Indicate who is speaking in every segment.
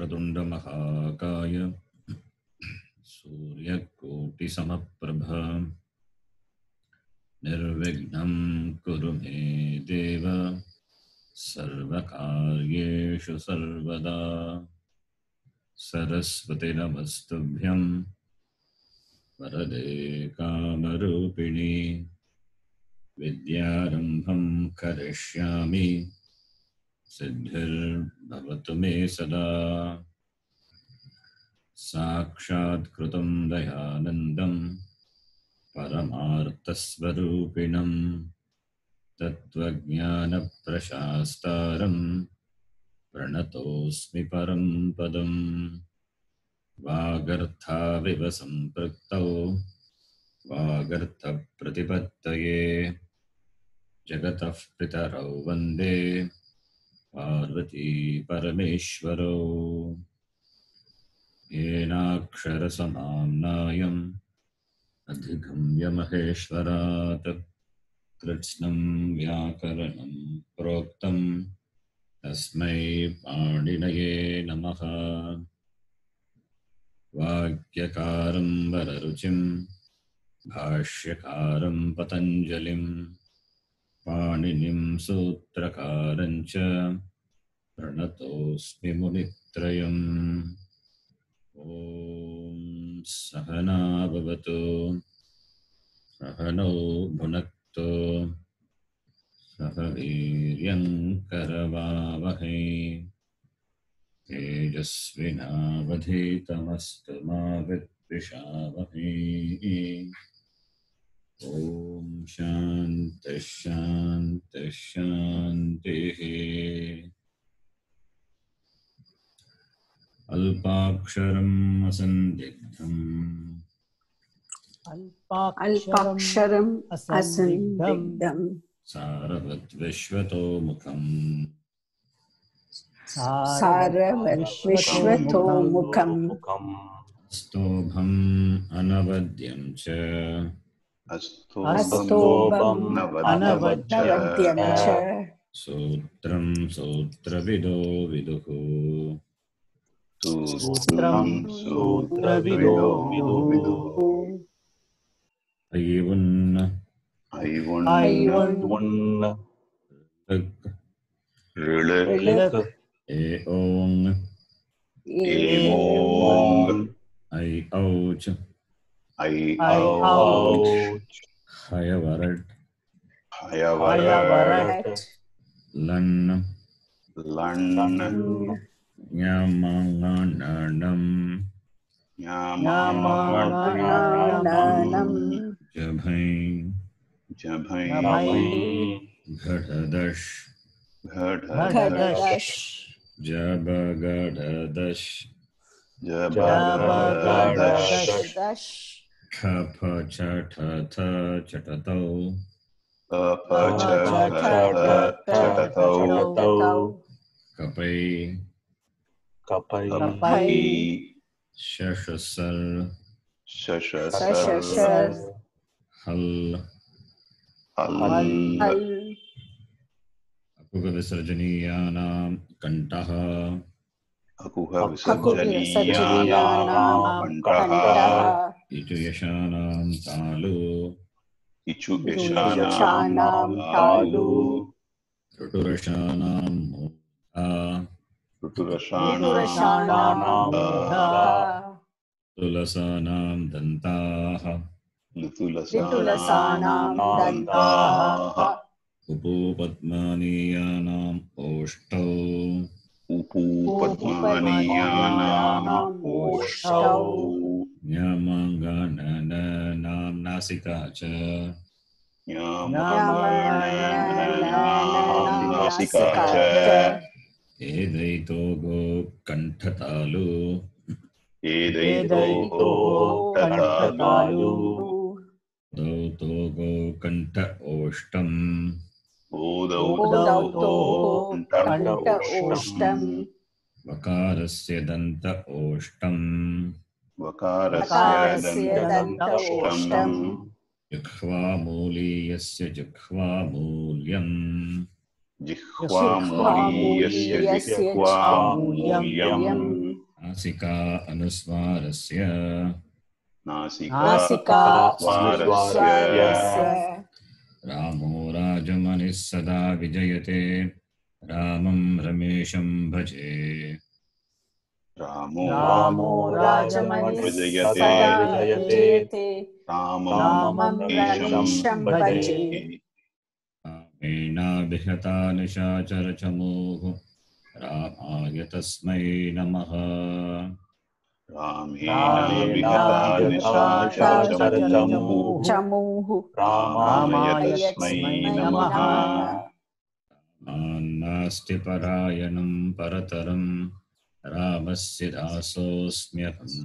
Speaker 1: वक्रतुंड महाकाय सूर्यकोटिसमप्रभा निर्विघ्नं कुरु मे देव सर्वकार्येषु सर्वदा। सरस्वती नमस्तुभ्यं वरदे कामरूपिणी विद्यारम्भं करिष्यामि सिद्धिर्भवतु मे सदा। साक्षात्कृतं दयानन्दं परमार्थस्वरूपिणं तत्त्वज्ञानप्रशास्तारं प्रणतोऽस्मि परं पदं। वागर्थाविव सम्पृक्तौ वागर्थप्रतिपत्तये जगतः पितरौ वन्दे पार्वती परमेश्वरौ। येनाक्षरसमाम्नायम् अधिगम्य महेश्वरात् कृत्स्नं व्याकरणं प्रोक्तं तस्मै पाणिनये नमः। वाक्यकारं वररुचिं भाष्यकारं पतञ्जलिं पाणिनिं सूत्रकारं च प्रणतोऽस्मि मुनित्रयम्। ॐ सहना भवतु सहनौ भुनक्तु सह वीर्यं करवावहै तेजस्विनावधीतमस्तु मा विद्विषावहै। ॐ शान्तिः शान्तिः शान्तिः। अल्पाक्षरम् असन्दिग्धम्
Speaker 2: अल्पाक्षरम् असन्दिग्धम्
Speaker 1: सारवद्विश्वतोमुखम्
Speaker 2: सारवद्विश्वतोमुखम्
Speaker 1: स्तोभम् अनवद्यं च
Speaker 2: अस्तोभम् अनवद्यं च
Speaker 1: सूत्रं सूत्रविदो विदुः
Speaker 3: सूत्रं सूत्रविदो विदुः।
Speaker 1: ऐवुन्न
Speaker 3: ऋक्
Speaker 1: एओङ् ऐ औच् हयवरट् लन् ञमाङाणम् जभै घटदश् जबगडदश् खफ चठथ चटतौ कपै शशसर् हल् अकुहविसर्जनीयानां कण्ठः इचु यशानां तालु ऋटुरषाणां मूर्धा तुलसानां दन्ताः उपूपद्मानीयानाम् ओष्ठौ ञमाङानां नासिका च एदैतो गो कण्ठतालु दौतो गो कण्ठ ओष्ठम् वकारस्य दन्त ओष्ठम् जिह्वामूलीयस्य जिह्वामूल्यम्
Speaker 2: जिह्वामूलीयस्य जिह्वामूल्यम्
Speaker 1: नासिका अनुस्वारस्य
Speaker 2: नासिका अनुस्वारस्य
Speaker 1: रामो राजमनिः सदा विजयते रामं रमेशं भजे
Speaker 2: रामो राजमनिः सदा विजयते रामं रमेशं भजे
Speaker 1: रामेणाभिहता निशाचरचमूः रामाय तस्मै नमः
Speaker 2: चमूः
Speaker 3: रामाय तस्मै नमः
Speaker 1: नास्ति परायणं परतरं रामस्य दासोऽस्म्यहम्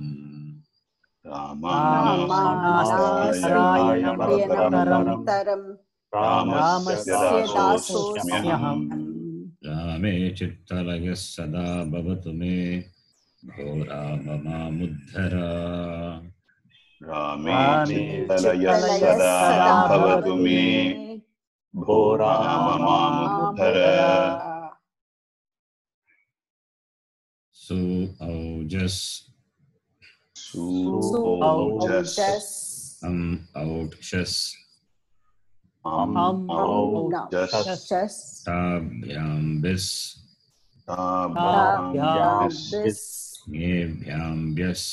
Speaker 2: रामानास्तिपरायणं रामस्य दासोऽस्म्यहम्
Speaker 1: रामे चित्तलयः सदा भवतु मे भो राम मामुद्धर
Speaker 3: रामे चित्तलयः सदा भवतु मे भो राम मामुद्धर
Speaker 1: सुऔजस्
Speaker 2: सुऔजस्
Speaker 1: औक्षस्
Speaker 2: औक्षस्
Speaker 1: ताभ्यां बिस् ङेभ्यां ब्यस्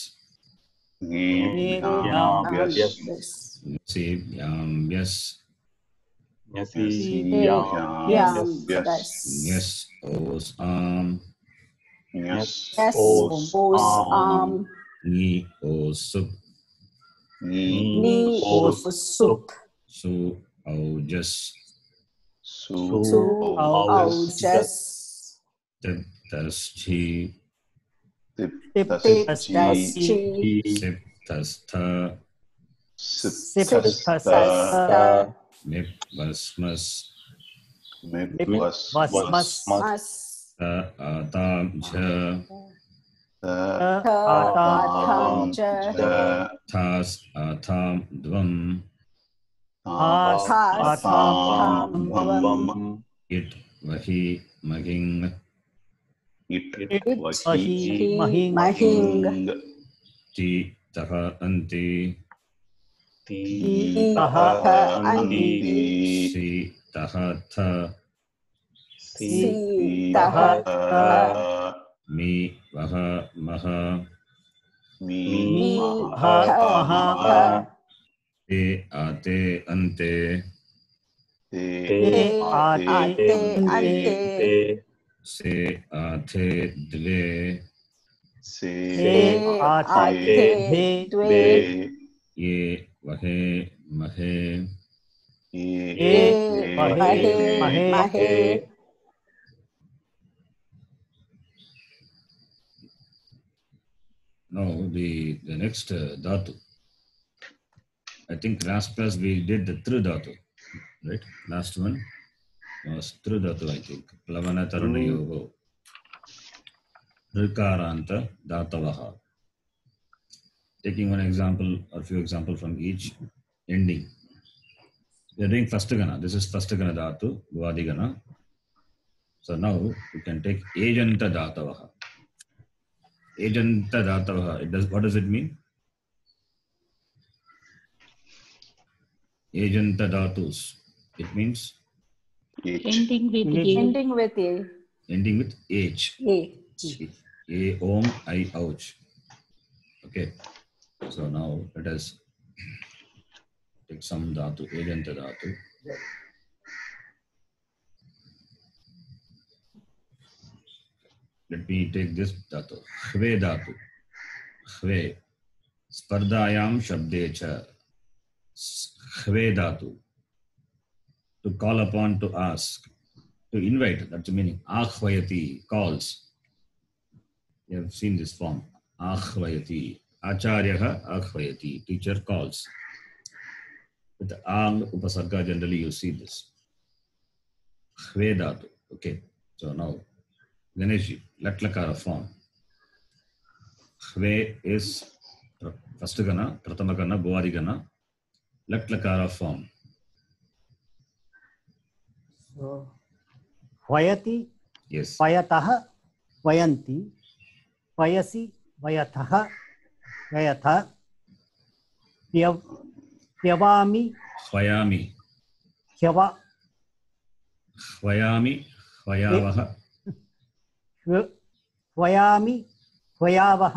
Speaker 1: ङसीभ्यां ब्यस् ङस् ओस् आम् ङी ओस् सुप् सु औजस् तिप्तस्थि सिप्तस्थ मिप्वस्मस् त आतां च थास् आथां द्वम् इट् वहि महिङ् ति तः अन्ति सि तः थ मी वह मह ते आते अन्ते से आथे द्वे ये वहे महे Now the next dhatu. I think last class we did the Tru dhatu, right? Last one was Tru dhatu, I think. Plavana Taranayogo. Rikaranta Dhatavaha. Taking one example or few examples from each ending. We are doing first gana. This is first gana dhatu, Bhuvadi gana. So now we can take Ejanta Dhatavaha. Ejanta Dhatavaha. What does it mean? Ejanta Dhatus. It means
Speaker 2: ending with
Speaker 1: H. A om I ouch. Okay. So now let us take some dhatu, Ejanta dhatu. Let me take this dhatu. Khve dhatu. Khve. Spardayam shabdecha. Khve dhatu. To call upon, to ask, to invite. That's the meaning. Akhvayati, calls. You have seen this form. Akhvayati. Acharyaha akhvayati. Teacher calls. With the ang upasarga, generally you see this. Khve dhatu. Okay. So now, Ganeshji, latlakara form. Khve is first gana, pratama gana, bhuvadi gana. Latlakara form.
Speaker 4: So, Vayati,
Speaker 1: Yes.
Speaker 4: Vayataha, Vayanti, Vayasi, वयथः वयथ ह्यवामि
Speaker 1: ह्वयामि
Speaker 4: ह्यवा
Speaker 1: ह्वयामि ह्वयावः
Speaker 4: ह्वयामि ह्वयावः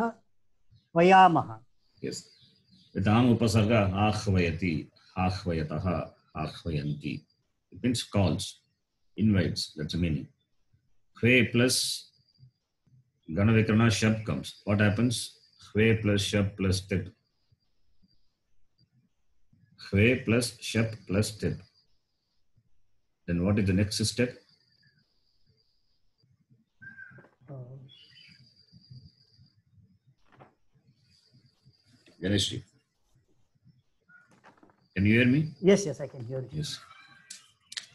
Speaker 4: ह्वयामः.
Speaker 1: yes with am upasarga ahvayati ahvayatah ahvayanti it means calls invites that's the meaning. Hve plus ganavikarana shab comes, what happens? Hve plus shab plus tit. Hve plus shab plus tit, then what is the next step? Ganesh, can you hear me?
Speaker 4: Yes, I can hear you.
Speaker 1: Yes.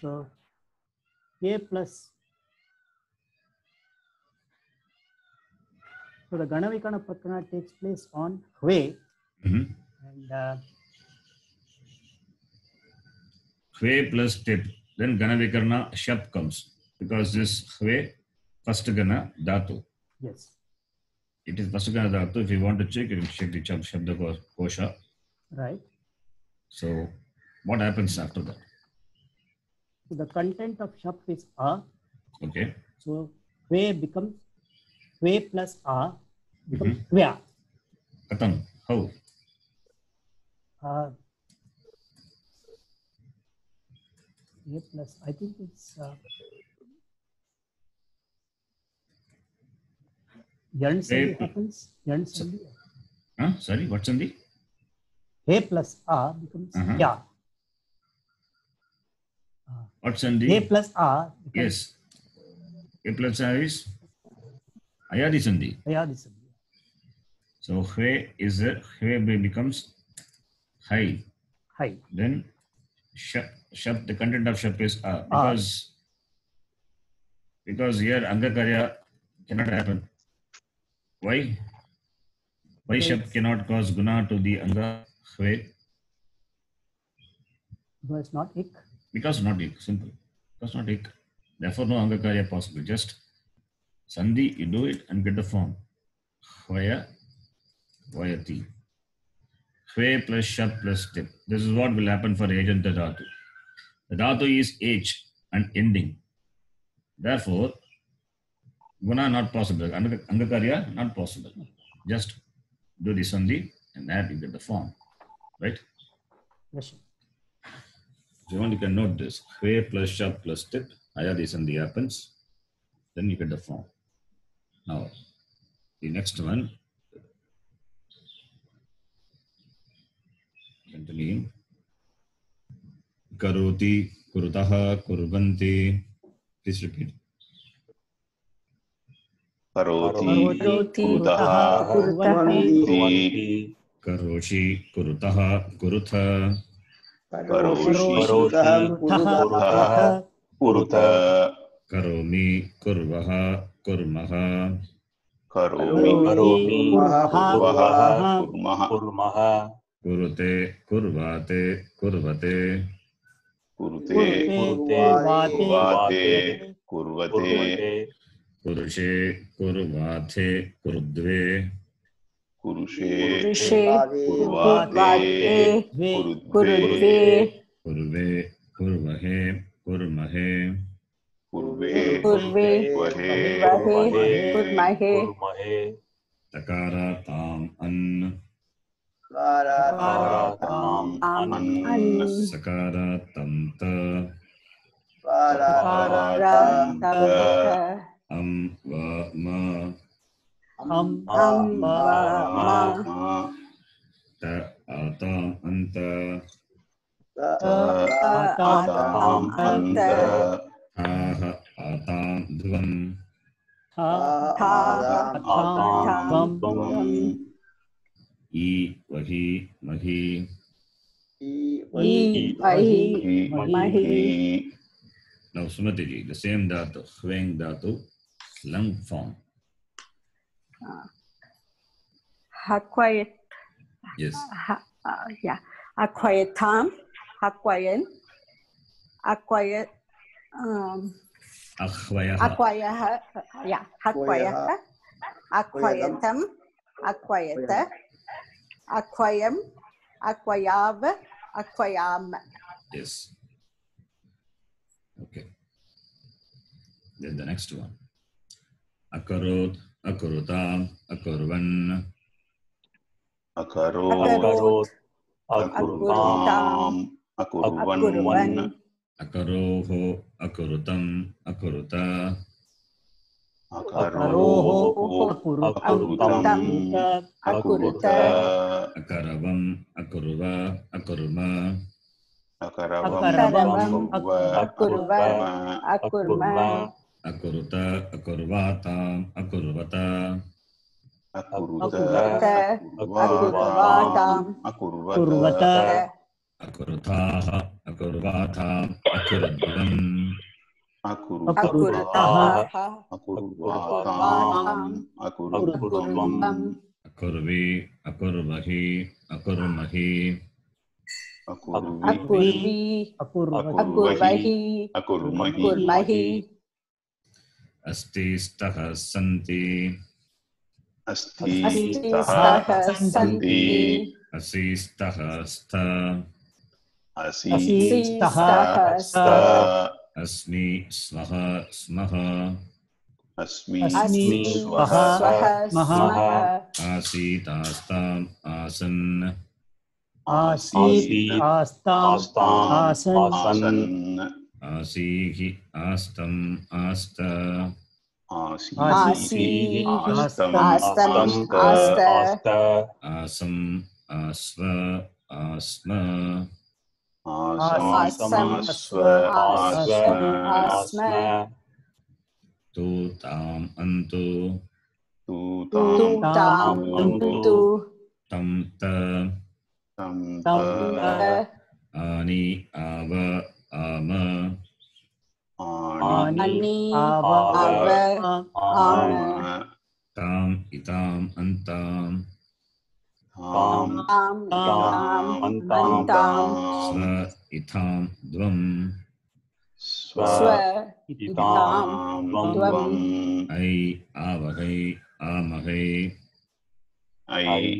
Speaker 4: So a plus, so the Ganavikana Prakana takes place on Hve, and
Speaker 1: Hve plus tit, then Ganavikarana shab comes because this Hve first Gana dhatu.
Speaker 4: Yes.
Speaker 1: It is first Gana dhatu. If you want to check, you can check the Shabda Kosha.
Speaker 4: Right.
Speaker 1: So what happens after that?
Speaker 4: So the content of shap is a.
Speaker 1: Okay.
Speaker 4: So Hve becomes Hve plus a becomes Hvya.
Speaker 1: Katam, how?
Speaker 4: A plus, I think it's Yarn Sandhi happens. Yarn Sandhi.
Speaker 1: Sorry, what's Sandhi?
Speaker 4: A plus A becomes Ya.
Speaker 1: What's Sandhi?
Speaker 4: A plus A.
Speaker 1: Yes. A plus A is Ayadi Sandhi.
Speaker 4: Ayadi Sandhi.
Speaker 1: So Hve becomes Hai.
Speaker 4: Hai.
Speaker 1: Then Shap, the content of Shap is A. Because here Angakarya cannot happen. Why? Why Shap cannot cause Guna to the Anga Hve?
Speaker 4: Because it's not Ik.
Speaker 1: Because not Ik, simple. Because not Ik. Therefore no Angakarya possible. Just Sandhi, you do it and get the form. Hvaya, Vayati. Hve plus Shap plus Tip. This is what will happen for Ajanta Dhatu. The Dhatu is H and ending. Therefore, Guna not possible. Angakarya not possible. Just do the Sandhi and add, you get the form. Right?
Speaker 4: Yes, sir.
Speaker 1: So you can note this. Hve plus Shap plus Tip. Ayadi Sandhi happens. Then you get the form. Now, the next one. Continuing. Karoti, kurutaha, kurvanti. Please repeat.
Speaker 3: Karoti, kurutaha, kurvanti.
Speaker 1: Karoshi, kurutaha, kurutha.
Speaker 3: Karoshi, kurutaha, kurutha.
Speaker 1: Karomi, kurvaha, kurmaha.
Speaker 3: Karomi, kurvaha, kurmaha.
Speaker 1: Kurute, kurvate, kurvate.
Speaker 3: Kurute, kurvate.
Speaker 1: Kurushe, kurvate, kurudve.
Speaker 3: Kurushe,
Speaker 2: kurvate, kurudve.
Speaker 1: Kurve, kurvahe, kurmahe.
Speaker 2: Kurve, kurmahe.
Speaker 1: Takara, tam, an. Sakara, tamta. Va, ma. Ta, atam, anta. Aha, atam, dvam. I, vahi, mahi. Now, Sumati ji, the same dhatu, Hveng dhatu, lung form.
Speaker 2: Hakvayat.
Speaker 1: Yes.
Speaker 2: Yeah. Akvayatam, Hakvayan, Akvayat.
Speaker 1: Akhvayaha.
Speaker 2: Akvayaha. Yeah. Hakvayaha. Akvayatam. Akwayata. Akwayam. Akwayav. Akwayam.
Speaker 1: Yes. Okay. Then the next one. Akarot, akurutam, akurvan.
Speaker 3: Akarot.
Speaker 2: Akurutam.
Speaker 3: Akurvan.
Speaker 1: Akaroho, akurutam, akuruta.
Speaker 3: Akaroho. Akurutam. Akuruta.
Speaker 1: Akaravam, akuruva, akurma.
Speaker 3: Akaravam.
Speaker 2: Akurva. Akurma.
Speaker 1: Akuruta, akurvatam, akurvata.
Speaker 3: Akuruta.
Speaker 2: Akurvatam.
Speaker 3: Akurvata.
Speaker 1: Akurutaha, akurvatam, akurudvam.
Speaker 3: Akurutaha.
Speaker 2: Akurtaha.
Speaker 3: Akurvatam. Akurudvam.
Speaker 1: Akurvi, akurvahi, akurmahi.
Speaker 2: Akurvi.
Speaker 3: Akurvahi.
Speaker 2: Akurvahi.
Speaker 3: Akurmahi.
Speaker 2: Akurmahi.
Speaker 1: Asti staha santi.
Speaker 3: Asti.
Speaker 2: Astistaha santi.
Speaker 1: Asi staha sta.
Speaker 2: Asistaha sta.
Speaker 1: Asmi swaha smaha.
Speaker 3: Asmi.
Speaker 2: Asmi
Speaker 3: Swaha.
Speaker 2: swaha smaha.
Speaker 1: Asitastam asan.
Speaker 4: Asit astam asan.
Speaker 1: Asihi astam asta.
Speaker 2: Asi
Speaker 3: Astam.
Speaker 2: astam asta.
Speaker 1: Asam asva asma.
Speaker 2: Asam asma.
Speaker 1: Tutam antu.
Speaker 2: Tutam antu.
Speaker 1: Tam ta. Ani ava ama.
Speaker 2: Ani
Speaker 4: ava
Speaker 2: ava ama.
Speaker 1: Tam itam antam.
Speaker 2: Am antam.
Speaker 1: Sva itam dvam.
Speaker 2: Swa itam dvam.
Speaker 1: Ai avahai amahai.
Speaker 2: Hai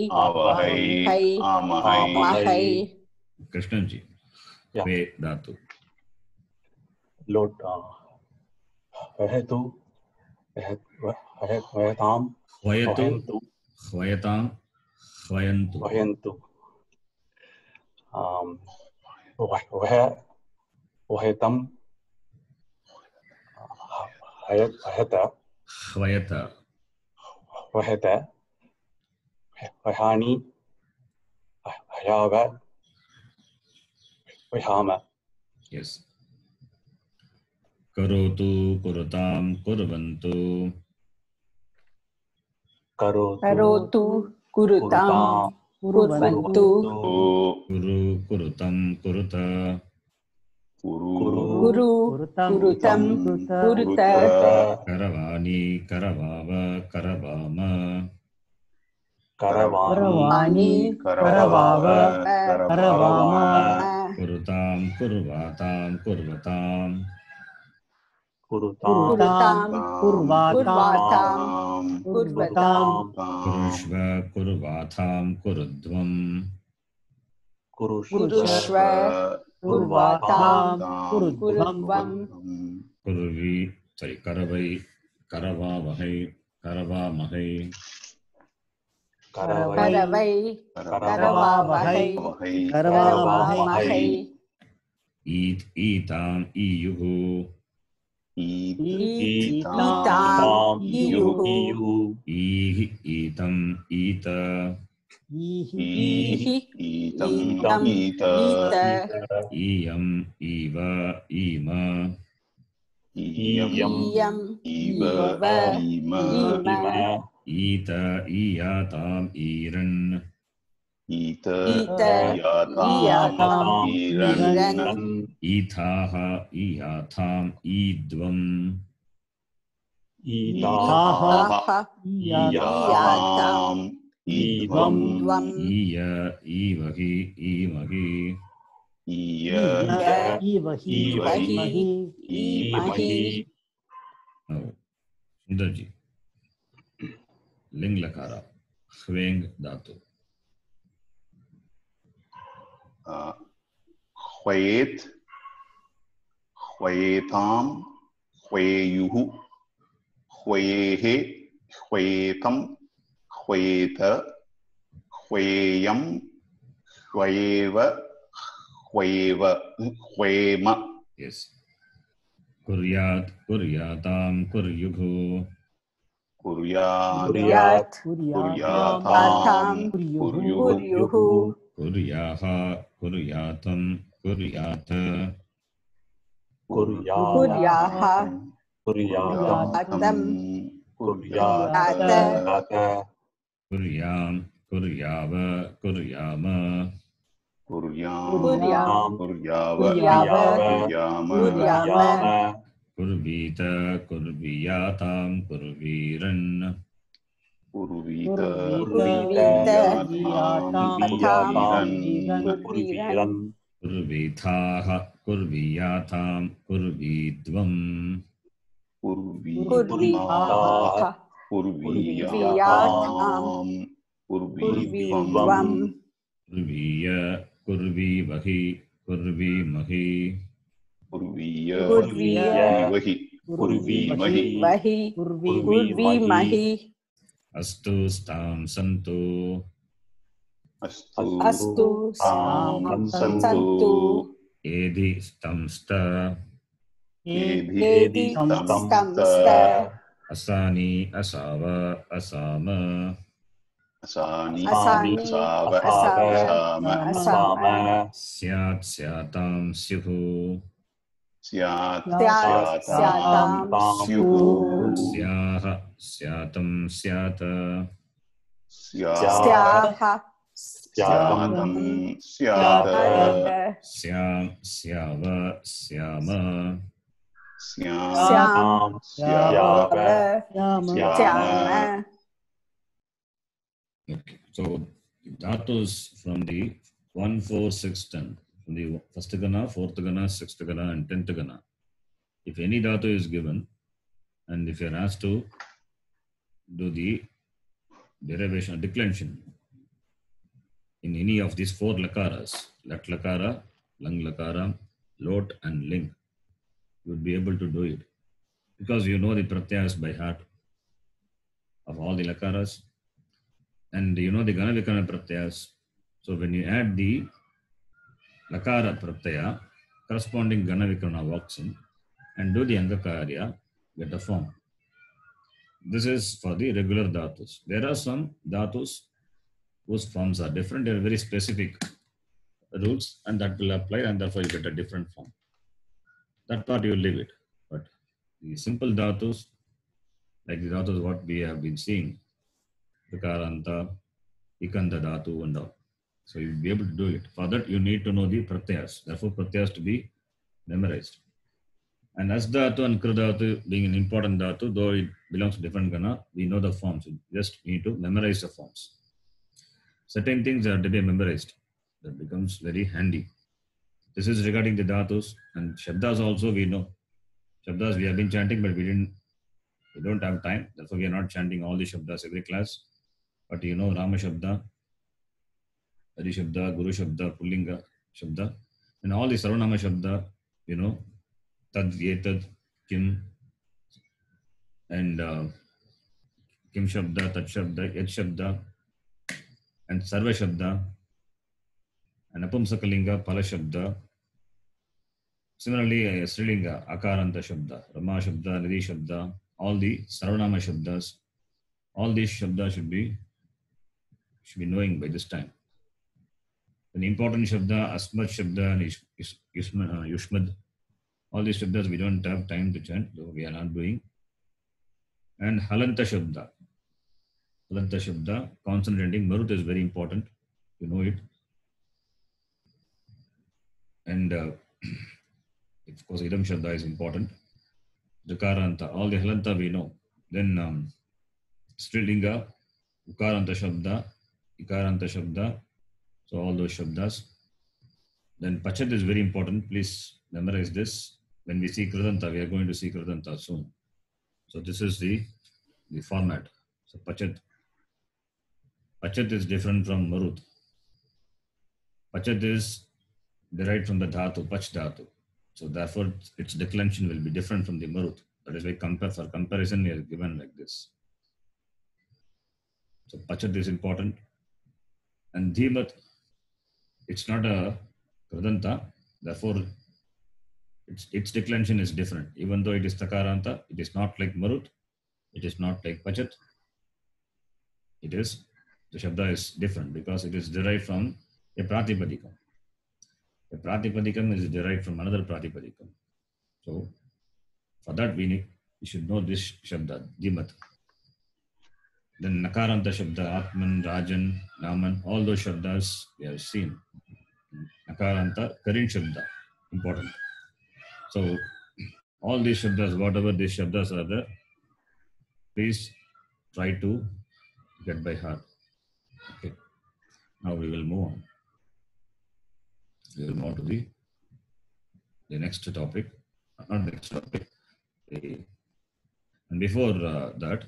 Speaker 3: Avahai.
Speaker 2: hai
Speaker 3: Amahai.
Speaker 2: mahai.
Speaker 1: Krishnan ji.
Speaker 5: Yeah.
Speaker 1: Ve dhatu.
Speaker 5: Lord, Vahetu, Vahetam,
Speaker 1: Hvayatu. Hvayatam. Hvayantu.
Speaker 5: Vahentu. Vahetam, Vaheta,
Speaker 1: Hvayata.
Speaker 5: Vaheta, Vahani, Vayava, Vahama.
Speaker 1: Yes. Karotu, kurutam, kurvantu.
Speaker 2: Karotu kurutam kurvantu.
Speaker 1: Kuru, kurutam, kuruta.
Speaker 2: Guru kurutam kuruta.
Speaker 1: Karavani, karavava, karavama.
Speaker 2: Karavani
Speaker 3: Karavava.
Speaker 4: Karavama.
Speaker 1: Kurutam, kurvatam, kurvatam.
Speaker 2: Kurutam
Speaker 4: Kurvatam.
Speaker 2: kurvatam.
Speaker 1: Kurushva, kurvatam, kurudvam.
Speaker 2: Kurushva kurvatam kurudvam.
Speaker 1: Kurvi, sorry, karavai, karavavahai, karavamahai.
Speaker 2: Karavai karavavahai karavamahai.
Speaker 1: Itam, iyuhu.
Speaker 2: Itam iyuhu.
Speaker 1: Itam, ita.
Speaker 2: Itam ita.
Speaker 1: Iyam, iva, ima.
Speaker 2: Iyam
Speaker 3: Iva.
Speaker 2: ima.
Speaker 1: Ita, iyatam, iran.
Speaker 2: Iyatam iran.
Speaker 1: Itaha, iyatam, idvam.
Speaker 2: Taha
Speaker 3: Iyatam. Idvam.
Speaker 2: dvam.
Speaker 1: Iya, ivahi, imahi.
Speaker 3: Iya.
Speaker 4: Ivahi.
Speaker 2: Imahi.
Speaker 1: Now, Sundarji. Ling lakara. Hveng dhatu.
Speaker 2: Hwayet, hwayetam, hwayuhu, hwayehe, hwayetam, hwayeta, hwayam, hwayeva, hwayema.
Speaker 1: Yes. Kuryat, kuryatam, kuryuhu.
Speaker 2: Kuryat,
Speaker 3: Kuryat,
Speaker 2: kuryatam,
Speaker 4: kuryuhu,
Speaker 2: kuryuhu,
Speaker 1: Kuryaha, kuryatam, kuryata.
Speaker 3: Kuryaha,
Speaker 2: kuryatam,
Speaker 3: Kuryata,
Speaker 1: Kuryam, kuryava, kuryama.
Speaker 2: kuryam, kuryava,
Speaker 3: Kuryava,
Speaker 2: kuryama,
Speaker 3: Kuryama,
Speaker 1: Kurvita, kurviyatam, kurviran.
Speaker 2: kurvita,
Speaker 3: Kurvita,
Speaker 2: kurviyatam,
Speaker 3: Kurviran,
Speaker 1: Kurvithaha, kurviyatam, kurvidvam.
Speaker 2: kurvitaha, kurviyatam, kurvidvam,
Speaker 1: Kurviya, kurvivahi, kurvimahi.
Speaker 2: kurviya,
Speaker 3: Kurviya,
Speaker 2: kurvivahi, kurvimahi,
Speaker 3: Vahi, Kurvimahi,
Speaker 1: Astu stam santu.
Speaker 2: astu,
Speaker 3: Astu,
Speaker 2: tam, santu,
Speaker 3: Santu,
Speaker 1: Edi stam sta.
Speaker 2: edi, tam,
Speaker 3: Stamsta,
Speaker 1: Asani, asava, asama.
Speaker 2: asani,
Speaker 3: Asani,
Speaker 2: asava,
Speaker 3: Asava,
Speaker 2: asama,
Speaker 3: Asama,
Speaker 1: Syat, syatam, syuhu.
Speaker 2: syat,
Speaker 3: Syat,
Speaker 2: syatam,
Speaker 3: Syatam,
Speaker 2: syuhu,
Speaker 1: Syaha, syatam, syata.
Speaker 2: syat,
Speaker 3: Syaha,
Speaker 2: syatam, syata,
Speaker 1: Syam, syava, syama.
Speaker 2: syam, syava,
Speaker 3: Syama,
Speaker 1: Okay. So dhatus from the 1, 4, 6, 10. From the first gana, fourth gana, sixth gana, and 10th gana. If any dhatu is given, and if you're asked to do the derivation, declension in any of these 4 lakaras, lat lakara, lang lakara, lot, and ling, you would be able to do it because you know the pratyas by heart of all the lakaras, and you know the gana vikana pratyas. So when you add the lakara pratyaya, corresponding gana vikana walks in and do the angakarya, get a form. This is for the regular dhatus. There are some dhatus whose forms are different. They are very specific rules, and that will apply, and therefore you get a different form. That part you will leave it. But the simple dhatus, like the dhatus what we have been seeing, Vikaranta, Ikanda dhatu, and all. So you will be able to do it. For that, you need to know the pratyas. Therefore, pratyas to be memorized. And as dhatu and kra dhatu being an important dhatu, though it belongs to different gana, we know the forms. You just need to memorize the forms. Certain things are to be memorized. That becomes very handy. This is regarding the dhatus, and shabdas also we know. Shabdas we have been chanting, but we don't have time. Therefore, we are not chanting all the shabdas every class. But you know Rama Shabda, Hari Shabda, Guru Shabda, Pullinga Shabda, and all the Sarvanama Shabda, you know, Tad, Yetad, Kim, and Kim Shabda, Tat Shabda, Yet Shabda, and Sarva Shabda, and Apumsakalinga, Pala Shabda. Similarly, Srilinga, Akaranta Shabda, Rama Shabda, Nidhi Shabda, all the Sarvanama Shabdas, all these Shabdas should be knowing by this time. An important Shabda, Asmat Shabda, and Yushmad, all these Shabdas we don't have time to chant, so we are not doing. And Halanta Shabda. Halanta Shabda, concentrating, Marut is very important, you know it. And of course, Idam Shabda is important. Jakaranta, all the Halanta we know. Then Strilinga, Ukaranta Shabda, Ikaranta Shabda, so all those Shabdas. Then Pachat is very important. Please memorize this. When we see Kridanta, we are going to see Kridanta soon. So this is the format. So Pachat. Pachat is different from Marut. Pachat is derived from the dhatu, Pach dhatu. So therefore, its declension will be different from the Marut. That is why for comparison, we are given like this. So Pachat is important. And Dhimat, it's not a Kradanta. Therefore, its declension is different. Even though it is Takaranta, it is not like Marut. It is not like Pachat. It is, the Shabda is different because it is derived from a Pratipadikam. A Pratipadikam is derived from another Pratipadikam. So, for that we should know this Shabda, Dhimat. Then Nakaranta Shabda, Atman, Rajan, Naman, all those Shabdas we have seen. Nakaranta, Karin Shabda, important. So, all these Shabdas, whatever these Shabdas are there, please try to get by heart. Okay. Now we will move on. We will move on to the next topic. Not next topic. And before that,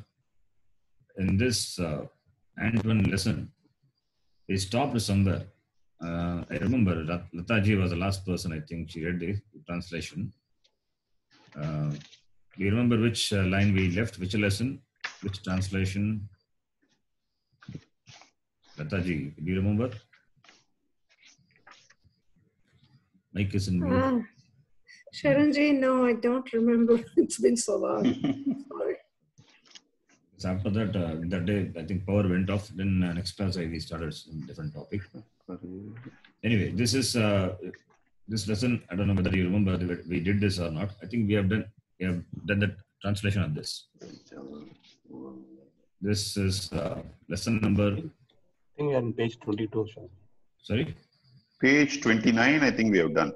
Speaker 1: in this Ant-1 lesson, we stopped somewhere. I remember Lataji was the last person, I think, she read the translation. Do you remember which line we left, which lesson, which translation? Lataji, do you remember? Mike is in mute.
Speaker 6: Sharanji, no, I don't remember. It's been so long. Sorry.
Speaker 1: So after that, that day, I think power went off. Then next class, we started some different topic. Anyway, this is this lesson. I don't know whether you remember that we did this or not. I think we have done the translation of this. This is lesson number.
Speaker 5: I think we are on page 22. Sir.
Speaker 1: Sorry.
Speaker 2: Page 29, I think we have done.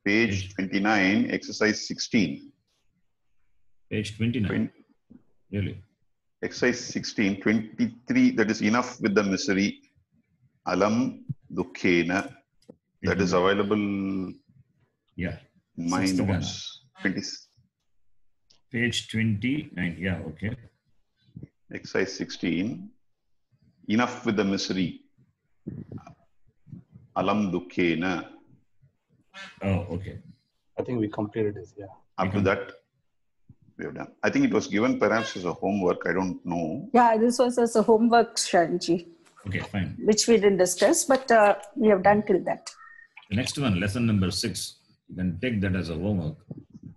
Speaker 2: Page 29, exercise 16.
Speaker 1: Page 29. Really?
Speaker 2: Exercise 16, 23, that is enough with the misery. Alam Dukkena. That is available.
Speaker 1: Yeah.
Speaker 2: In my notes. 20.
Speaker 1: Page 29. Yeah, okay.
Speaker 2: Exercise 16. Enough with the misery. Alam Dukkena.
Speaker 1: Oh, okay.
Speaker 5: I think we completed this. Yeah.
Speaker 2: Up to that, we have done. I think it was given perhaps as a homework. I don't know.
Speaker 3: Yeah, this was as a homework, Sharanji,
Speaker 1: Okay, fine.
Speaker 3: which we didn't discuss, but we have done till that.
Speaker 1: The next one, lesson number 6. You can take that as a homework.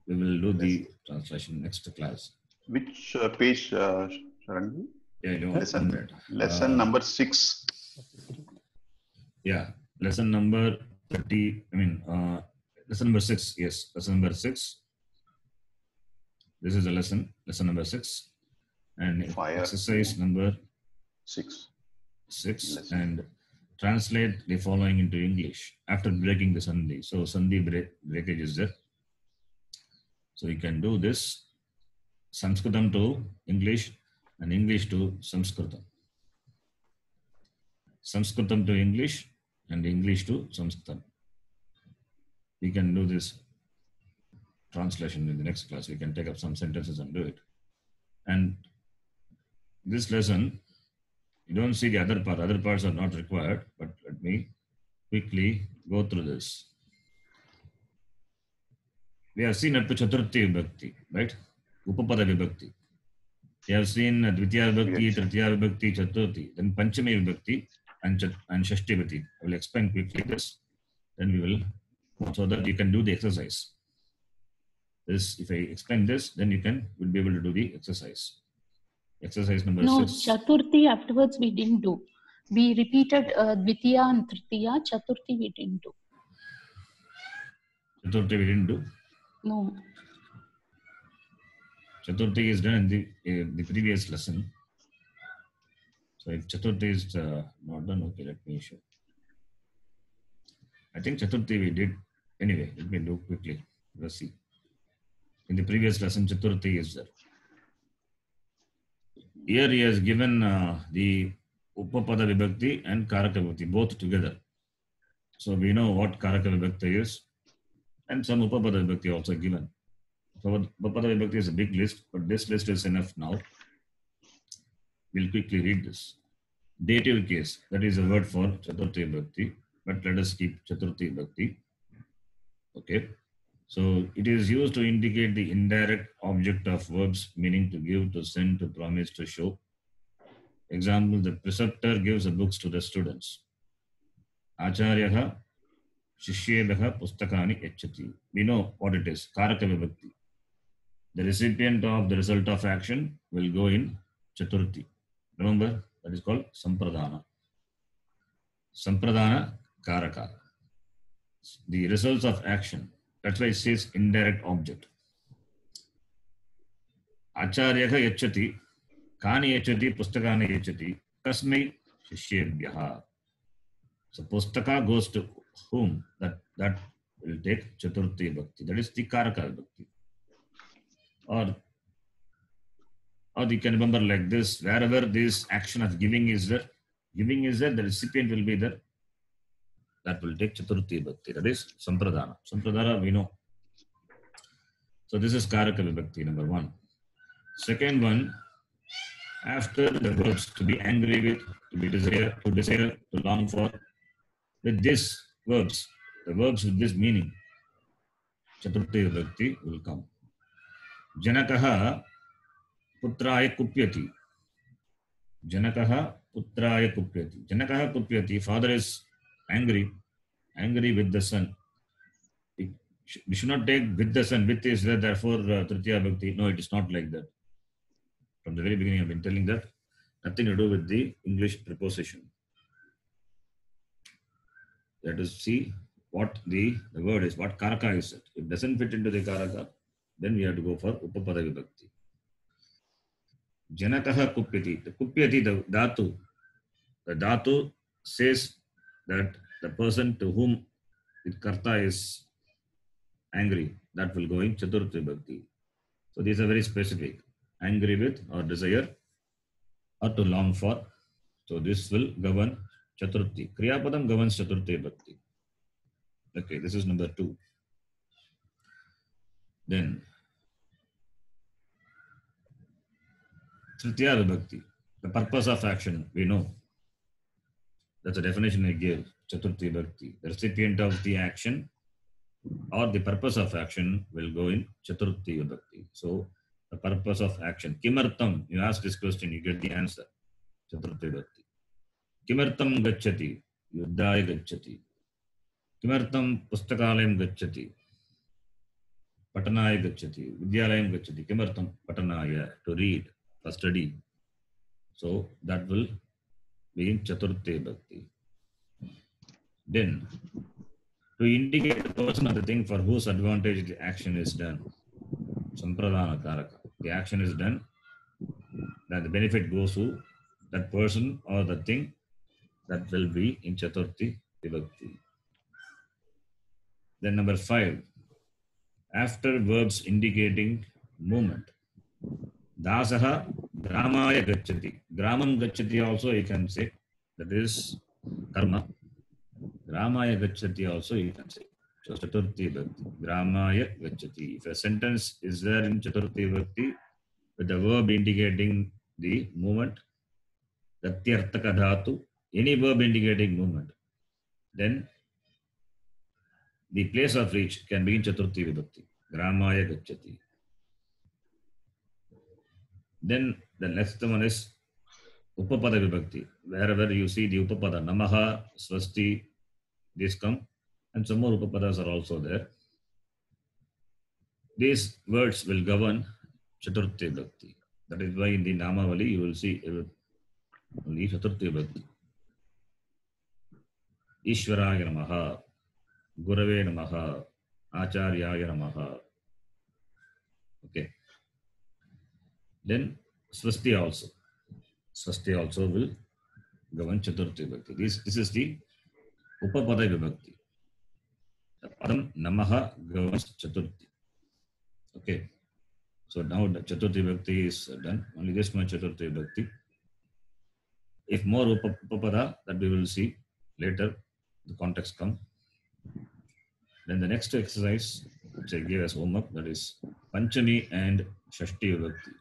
Speaker 1: We will do the translation next class.
Speaker 2: Which page, Sharanji?
Speaker 1: Yeah, you know,
Speaker 2: Lesson, lesson number 6.
Speaker 1: Yeah, lesson number 30. I mean, lesson number 6. Yes, lesson number 6. This is a lesson number 6. And
Speaker 2: Fire.
Speaker 1: Exercise number
Speaker 2: 6.
Speaker 1: 6.
Speaker 2: Lesson.
Speaker 1: And translate the following into English after breaking the Sandhi. So, Sandhi breakage is there. So, you can do this Sanskritam to English and English to Sanskritam. Sanskritam to English and English to Sanskritam. We can do this translation in the next class. We can take up some sentences and do it. And this lesson, you don't see the other part. Other parts are not required, but let me quickly go through this. We have seen up to Chaturthi Vibhakti, right? Upapada Vibhakti. We have seen Dvitiya Vibhakti, Tritiya Vibhakti, Chaturthi, then Panchami Vibhakti and Shashti Vibhakti. I will explain quickly this. Then we will, so that you can do the exercise. This, if I explain this, then you will be able to do the exercise. Exercise number 6.
Speaker 7: Chaturthi afterwards we didn't do. We repeated Dvitiya and Tritiya. Chaturthi we didn't do.
Speaker 1: Chaturthi we didn't do.
Speaker 7: No.
Speaker 1: Chaturthi is done in the previous lesson. So if Chaturthi is not done, okay, let me show. I think Chaturthi we did. Anyway, let me do quickly. Let's see. In the previous lesson, Chaturthi is there. Here he has given the Upapada Vibhakti and Karaka Vibhakti both together. So we know what Karaka Vibhakti is, and some Upapada Vibhakti also given. So Upapada Vibhakti is a big list, but this list is enough now. We'll quickly read this. dative case. That is a word for Chaturthi Bhakti. But let us keep Chaturthi Bhakti. Okay. So it is used to indicate the indirect object of verbs, meaning to give, to send, to promise, to show. Example, the preceptor gives the books to the students. Acharyaha Shishyebhaha Pustakani Yachati. We know what it is. Karaka Vibhakti. The recipient of the result of action will go in Chaturthi. Remember, that is called Sampradana. Sampradana Karaka. The results of action. That's why it says indirect object. Acharyaha Yachati. Kani Yachati Pustakani Yachati. Kasmai Shishyebhyaha. So Pustaka goes to whom? That will take Chaturthi Bhakti. That is the Karaka Bhakti. Or you can remember like this, wherever this action of giving is there, the recipient will be there. That will take Chaturthi Bhakti. That is Sampradana. Sampradana we know. So this is Karaka Vibhakti, number one. Second one, after the verbs to be angry with, to be desire, to long for, with these verbs, the verbs with this meaning, Chaturthi Vibhakti will come. Janakaha Putraya Kupyati. Janakaha Putraya Kupyati. Janakaha Kupyati. Father is angry with the son. We should not take with the son. With is there, therefore Tritiya Bhakti. No, it is not like that. From the very beginning, I've been telling that. Nothing to do with the English preposition. Let us see what the word is, what Karaka is it. If it doesn't fit into the Karaka, then we have to go for Upapada Vibhakti. Janakaha Kupyati. The Kupyati, the Dhatu says that the person to whom the Karta is angry, that will go in Chaturthi Bhakti. So these are very specific. Angry with or desire or to long for. So this will govern Chaturthi. Kriyapadam governs Chaturthi Bhakti. Okay, this is number 2. Then Tritiya Vibhakti. The purpose of action, we know. That's a definition I gave. Chaturthi Bhakti. The recipient of the action or the purpose of action will go in Chaturthi Vibhakti. So the purpose of action. Kimartam, you ask this question, you get the answer. Chaturthi Bhakti. Kimartam gacchati, yuddhaya gacchati. Kimartam pustakalayam gacchati, patanaya gacchati, vidyalayam gacchati. Kimartam patanaya, to read, for study. So that will be in Chaturthi Bhakti. Then, to indicate the person or the thing for whose advantage the action is done. Sampradana Karaka. The action is done, then the benefit goes to that person or the thing, that will be in Chaturthi Vibhakti. Then number 5, after verbs indicating movement. Dasaha Gramaya Gacchati. Gramam Gacchati also you can say, that is karma. Gramaya Gacchati also you can say. So Chaturthi Bhakti. Gramaya Gacchati. If a sentence is there in Chaturthi Bhakti with the verb indicating the movement, Datyartaka Dhatu, any verb indicating movement, then the place of reach can be in Chaturthi Vibhakti. Gramaya Gacchati. Then the next one is Upapada Vibhakti. Wherever you see the Upapada, Namaha, Swasti, these come, and some more Upapadas are also there. These words will govern Chaturthi Bhakti. That is why in the Namavali you will see only Chaturthi Bhakti. Ishvaraya Namaha, Gurave Namaha, Acharyaya Namaha. Okay. Then Swasti also. Swasti also will govern Chaturthi Bhakti. This is the Upapada Vibhakti. The Padam Namaha governs Chaturthi. Okay. So now the Chaturthi Bhakti is done. Only this much Chaturthi Bhakti. If more Upapada, that we will see later, the context come. Then the next exercise, which I gave as homework, that is Panchami and Shashti Vibhakti.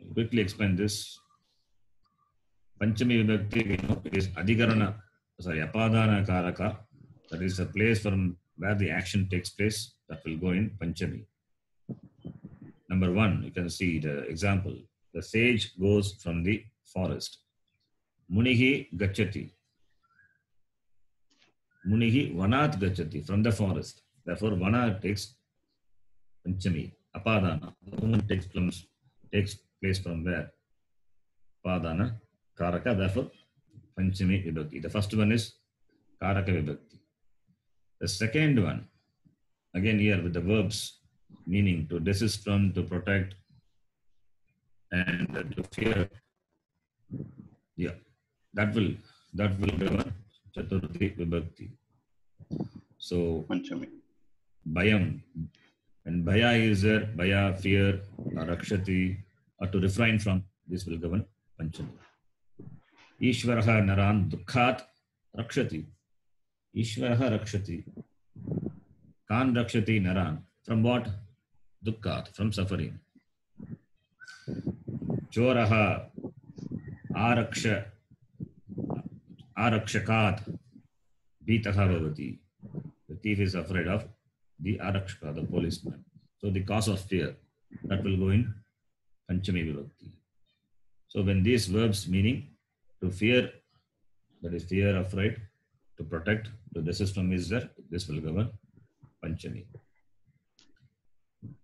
Speaker 1: I'll quickly explain this. Panchami Vibhakti, we know it is Adhikarana, sorry, Apadana Karaka. That is a place from where the action takes place. That will go in Panchami. Number 1, you can see the example. The sage goes from the forest. Munihi Gachati. Munihi Vanat Gachati, from the forest. Therefore, Vana takes Panchami. Apadana. The woman takes place from where? Apadana Karaka. Therefore, Panchami Vibhakti. The first one is Karaka Vibhakti. The second one, again here with the verbs, meaning to desist from, to protect, and to fear. Yeah, that will govern Chaturthi Vibhakti. So
Speaker 2: Panchami.
Speaker 1: Bhayam, and Bhaya is there, Bhaya, fear, or Rakshati, or to refrain from, this will govern Panchami. Ishvaraha Naran Dukhat Rakshati. Ishvaraha Rakshati. Kan Rakshati Naran. From what? Dukhat, from suffering. Choraha Arakshakat Bitaha Bhavati. The thief is afraid of the Arakshaka, the policeman. So the cause of fear, that will go in Panchami Vibhakti. So when these verbs meaning to fear, that is fear, afraid, to protect, to desist from is there, this will govern Panchami.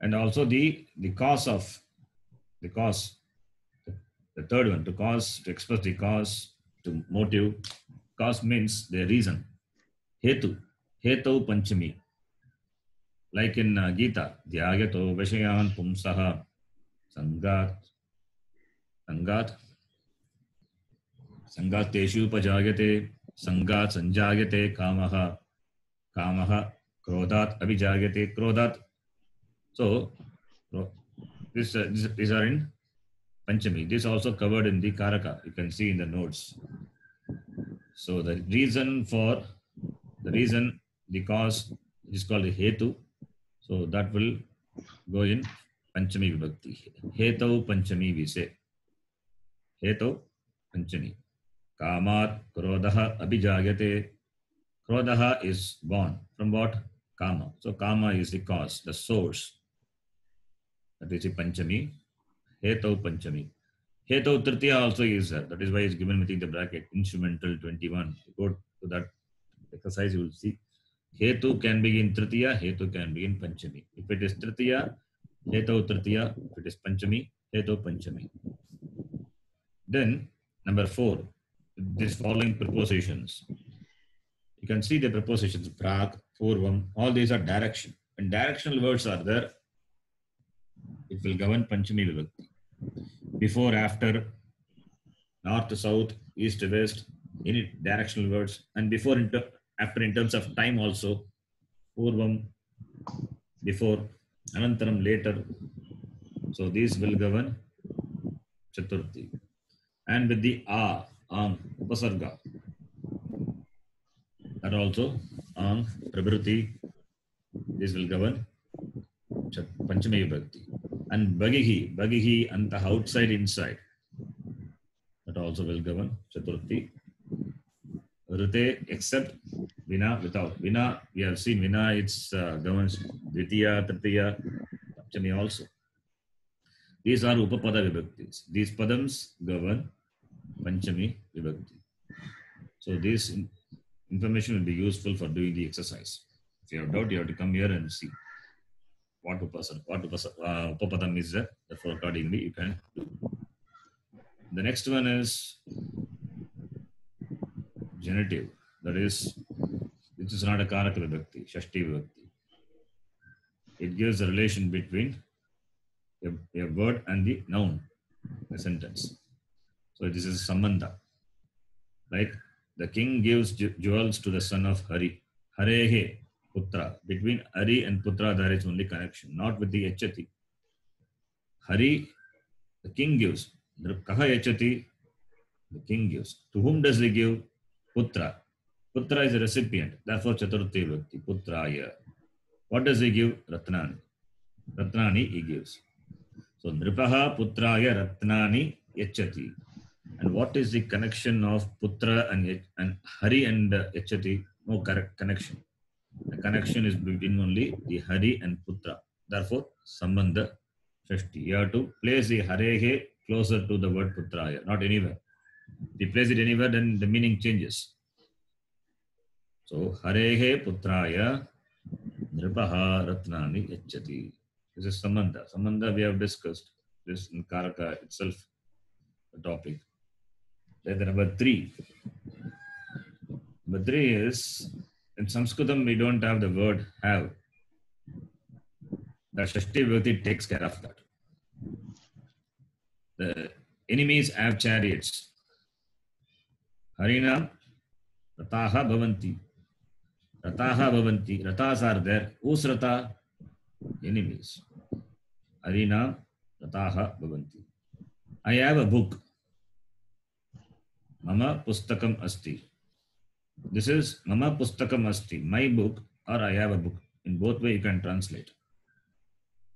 Speaker 1: And also the third one, to cause, to express the cause, to motive. Cause means the reason. Hetu Panchami. Like in Gita, Dyagato Vishayan Pumsaha Sangat Teshu Pajagate Sangat Sanjagate Kamaha Krodhat Abhijagate Krodhat. So these are in Panchami. This also covered in the Karaka. You can see in the notes. So the cause is called the Hetu. So that will go in Panchami Vibhakti. Hetau Panchami we say. Hetau Panchami. Kamat Krodhaha Abhijagate. Krodhaha is born. From what? Kama. So Kama is the cause, the source. That is the Panchami. Hetau Panchami. Hetau Tritiya also is there. That is why it's given within the bracket. Instrumental 21. Go to that exercise, you will see. Hetu can be in Tritiya, Hetu can be in Panchami. If it is Tritiya, Hetau Tritiya. If it is Panchami, Hetau Panchami. Then, number 4, these following prepositions. You can see the prepositions, Prak, Purvam, all these are direction. When directional words are there, it will govern Panchami Vibhakti. Before, after, north to south, east to west, any directional words. And before, after in terms of time also, Purvam, before, Anantaram, later. So these will govern Chaturthi. And with the Ang, Upasarga, that also, Ang, Prabhuti, this will govern Panchami Vibhakti. And Bhagihi, Antaha, outside, inside, that also will govern Chaturthi. Rute, except Vina, without. Vina, we have seen Vina, it's governs Dvitiya, Tritiya, Panchami also. These are Upapada Vibhaktis. These Padams govern Panchami Vibhakti. So this information will be useful for doing the exercise. If you have doubt, you have to come here and see what Upapadam is there. Therefore, accordingly, you can do. The next one is genitive. That is, this is not a Karaka Vibhakti, Shashti Vibhakti. It gives a relation between a word and the noun, a sentence. So this is Sambandha. Like the king gives jewels to the son of Hari. Harehe Putra. Between Hari and Putra there is only connection, not with the Echati. Hari, the king gives. Kaha Echati, the king gives. To whom does he give? Putra. Putra is a recipient. Therefore Chaturthi Vibhakti. Putraya. What does he give? Ratnani. Ratnani he gives. So Nripaha Putraya Ratnani Echati. And what is the connection of Putra and Hari and Echati? No correct connection. The connection is between only the Hari and Putra. Therefore, Sambandha Shashti. You have to place the Harehe closer to the word Putraya, not anywhere. If you place it anywhere, then the meaning changes. So, Harehe Putraya Nripaha Ratnani Echati. This is Sambandha. Sambandha we have discussed this in Karaka itself, the topic. Then number 3. Number 3 is, in Sanskritam we don't have the word have. The Shashti Vibhakti takes care of that. The enemies have chariots. Harina Rataha Bhavanti. Rataha Bhavanti. Ratas are there. Whose Rata? Enemies. Harina Rataha Bhavanti. I have a book. Mama Pustakam Asti. This is Mama Pustakam Asti. My book, or I have a book. In both ways you can translate.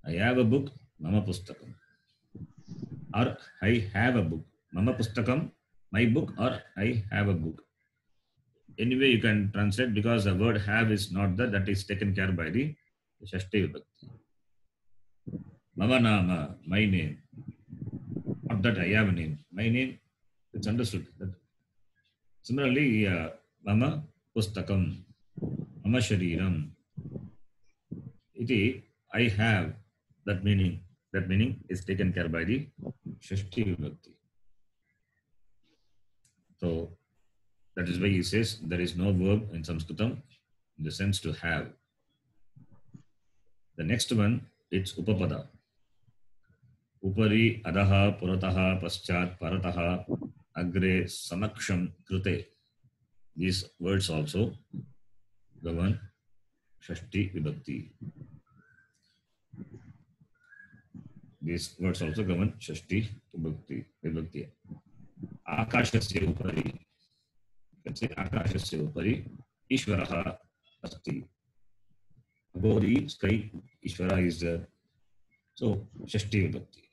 Speaker 1: I have a book. Mama Pustakam. Or I have a book. Mama Pustakam, my book, or I have a book. Anyway, you can translate because the word have is not there. That is taken care by the Shashti Vibhakti. Mama Nama, my name. Not that I have a name. My name, it's understood. Similarly, Mama Pustakam, Mama Shariram. Iti, I have, that meaning is taken care by the Shashti Vibhakti. So that is why he says there is no verb in Sanskritam in the sense to have. The next one, it's Upapada. Upari, Adaha, Purataha, Paschat, Parataha, Agre, Samaksham, Krute. These words also govern Shashti Vibhakti. These words also govern Shashti Vibhakti. Akashasya upari. You can say Akashasya upari. Ishvaraha asti. Above the sky, Ishvara is there. So, Shashti Vibhakti.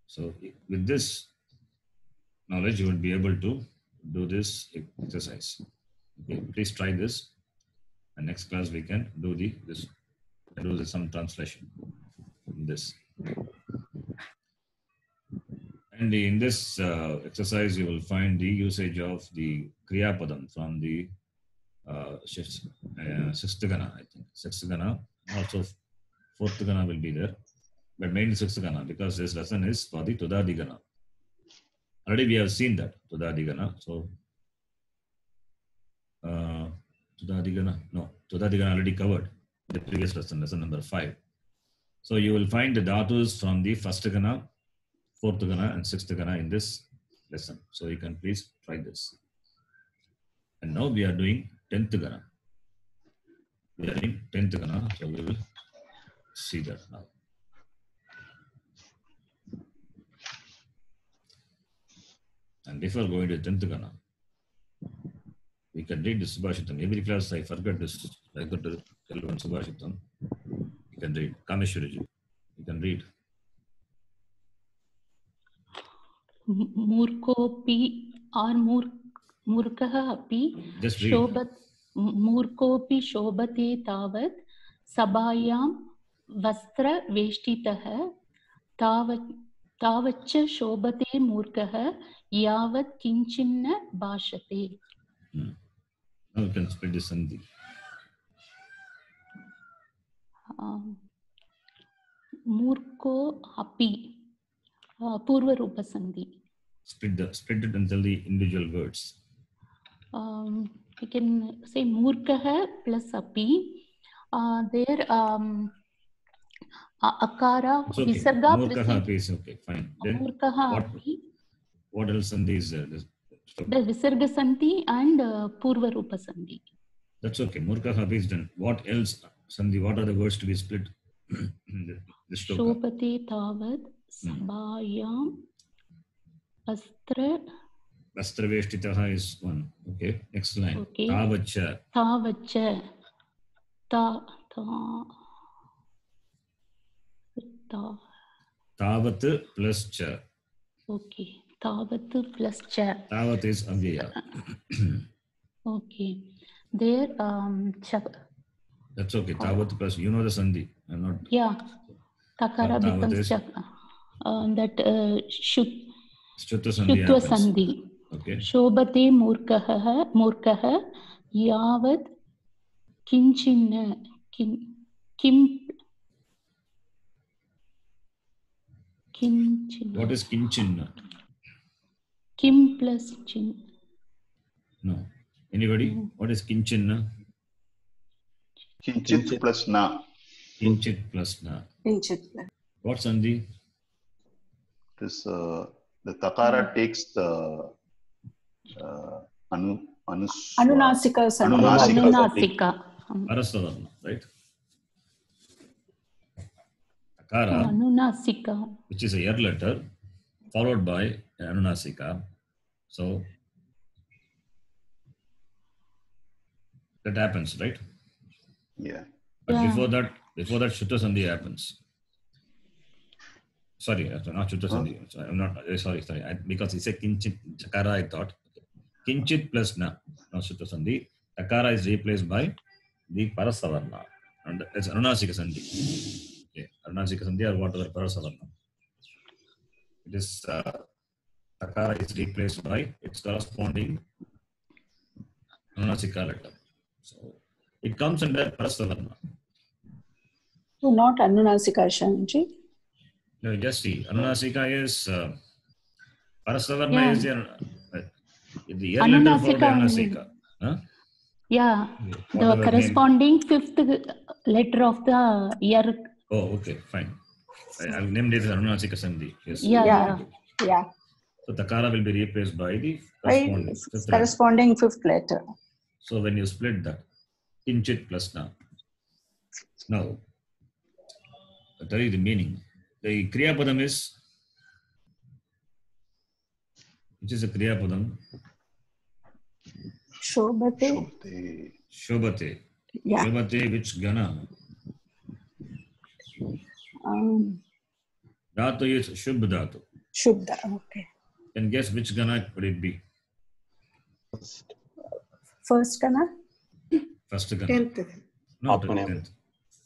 Speaker 1: So, with this knowledge, you will be able to do this exercise. Okay, please try this. And next class we can do some translation in this. And in this exercise, you will find the usage of the Kriya Padam from the sixth Gana, I think. Sixth Gana, also fourth Gana will be there, but mainly sixth Gana, because this lesson is for the Tudadi Gana. Already we have seen that, Tudadi Gana. So, Tudadi Gana already covered in the previous lesson number 5. So, you will find the dhatus from the first Gana, fourth Gana and sixth Gana in this lesson. So, you can please try this. And now we are doing 10th Gana. We are doing 10th Gana, so we will see that now. And before going to 10th Gana, we can read the Subhashitam. Every class I forget this. I got to tell one Subhashitam. You can read. Kameshwaraji. You can read.
Speaker 7: Murkopi or Murkaha api shobat Murkopi shobate tavat sabhayam vastra veshtitaha tavaccha shobate murkaha yavat kinchinna bhashate.
Speaker 1: Now you can split the sandhi.
Speaker 7: Murko api Purva Rupa Sandhi.
Speaker 1: Split it until the individual words.
Speaker 7: We can say Murkaha plus api. There akara
Speaker 1: It's okay.
Speaker 7: visarga
Speaker 1: Murkaha api is okay. Fine. Then
Speaker 7: Murkaha api.
Speaker 1: What else sandhi is there?
Speaker 7: The Visarga Sandhi and Purva Rupa Sandhi.
Speaker 1: That's okay. Murkaha api is done. What else sandhi? What are the words to be split?
Speaker 7: Shobate Tavad Sabhayam Astra.
Speaker 1: Astra Veshtitaha is one. Okay. Next line.
Speaker 7: Okay.
Speaker 1: Tavacha.
Speaker 7: Tavacha.
Speaker 1: Tavat plus cha.
Speaker 7: Okay. Tavat plus cha.
Speaker 1: Tavat is avyaya.
Speaker 7: Okay. There,
Speaker 1: That's okay. Tavat plus, you know the sandhi. I'm not.
Speaker 7: yeah, takara
Speaker 1: Tavat
Speaker 7: becomes
Speaker 1: is
Speaker 7: that
Speaker 1: Shutva sandhi
Speaker 7: shutva
Speaker 1: happens.
Speaker 7: sandhi.
Speaker 1: Okay.
Speaker 7: Shobhate murkaha yavat kinchinna kim kinchinna.
Speaker 1: What is kinchinna?
Speaker 7: Kim plus chin.
Speaker 1: No. Anybody? What is kinchinna?
Speaker 2: Kinchit plus na.
Speaker 1: Kinchit plus na.
Speaker 3: Kinchit.
Speaker 1: What sandhi?
Speaker 2: This the takara takes the
Speaker 3: Anunasika sandhi.
Speaker 7: Anunasika.
Speaker 1: Parasavarna, right? Takara,
Speaker 7: Anunasika.
Speaker 1: which is a air letter, followed by an anunasika. So that happens, right?
Speaker 2: Yeah.
Speaker 1: But
Speaker 7: Yeah.
Speaker 1: before that, Shutta Sandhi happens. Sorry, not Shutta Sandhi. Sorry, I'm not. Sorry. Because he said Kinchit Takara, I thought. Kinchit plus na, not Shutta Sandhi. Takara is replaced by the Parasavarna. And it's Anunasika Sandhi. Okay. Anunasika Sandhi or whatever Parasavarna. It is Takara is replaced by its corresponding Anunasika letter. So it comes under Parasavarna.
Speaker 3: So not Anunasika Shanji.
Speaker 1: No, just see. Anunasika is Parasavarna
Speaker 7: Yeah.
Speaker 1: is the air letter for the
Speaker 7: Anunasika.
Speaker 1: Anunasika. Huh?
Speaker 7: Yeah. The
Speaker 1: Whatever
Speaker 7: corresponding fifth letter of the year.
Speaker 1: Oh, okay, fine. I've named it as Anunasika Sandhi. Yes.
Speaker 3: Yeah.
Speaker 1: So Takara will be replaced by the
Speaker 3: Right.
Speaker 1: corresponding fifth letter.
Speaker 3: Corresponding fifth letter.
Speaker 1: So when you split that, Kinchit plus na. Now, I'll tell you the meaning. The Kriya Padam is, which is a Kriya Padam?
Speaker 3: Shobhate.
Speaker 1: Shobhate.
Speaker 3: Yeah.
Speaker 1: Shobhate, which Gana? Dhatu is Shubh Dhatu.
Speaker 3: Shubda. Okay.
Speaker 1: Can guess which Gana could it be?
Speaker 3: First kana?
Speaker 1: First Gana.
Speaker 6: 10th.
Speaker 1: Not
Speaker 5: Atmanam.
Speaker 1: 10th.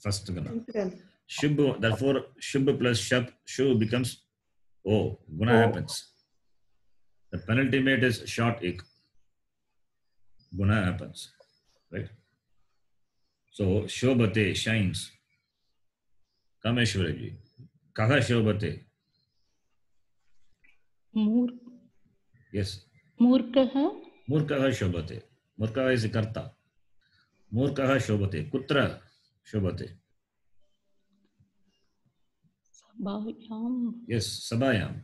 Speaker 1: First Gana.
Speaker 6: 10th.
Speaker 1: Shubh, therefore, Shubh plus Shab, Shubh becomes O. Guna happens. The penultimate is short ik. Guna happens. Right? So, Shobhate shines. Kameshwaraji. Kaha Shobhate? Yes.
Speaker 7: Murkaha.
Speaker 1: Murkaha Shobhate. Murkaha is a karta. Murkaha Shobhate. Kutra Shobhate.
Speaker 7: Sabhayam.
Speaker 1: Yes, Sabhayam.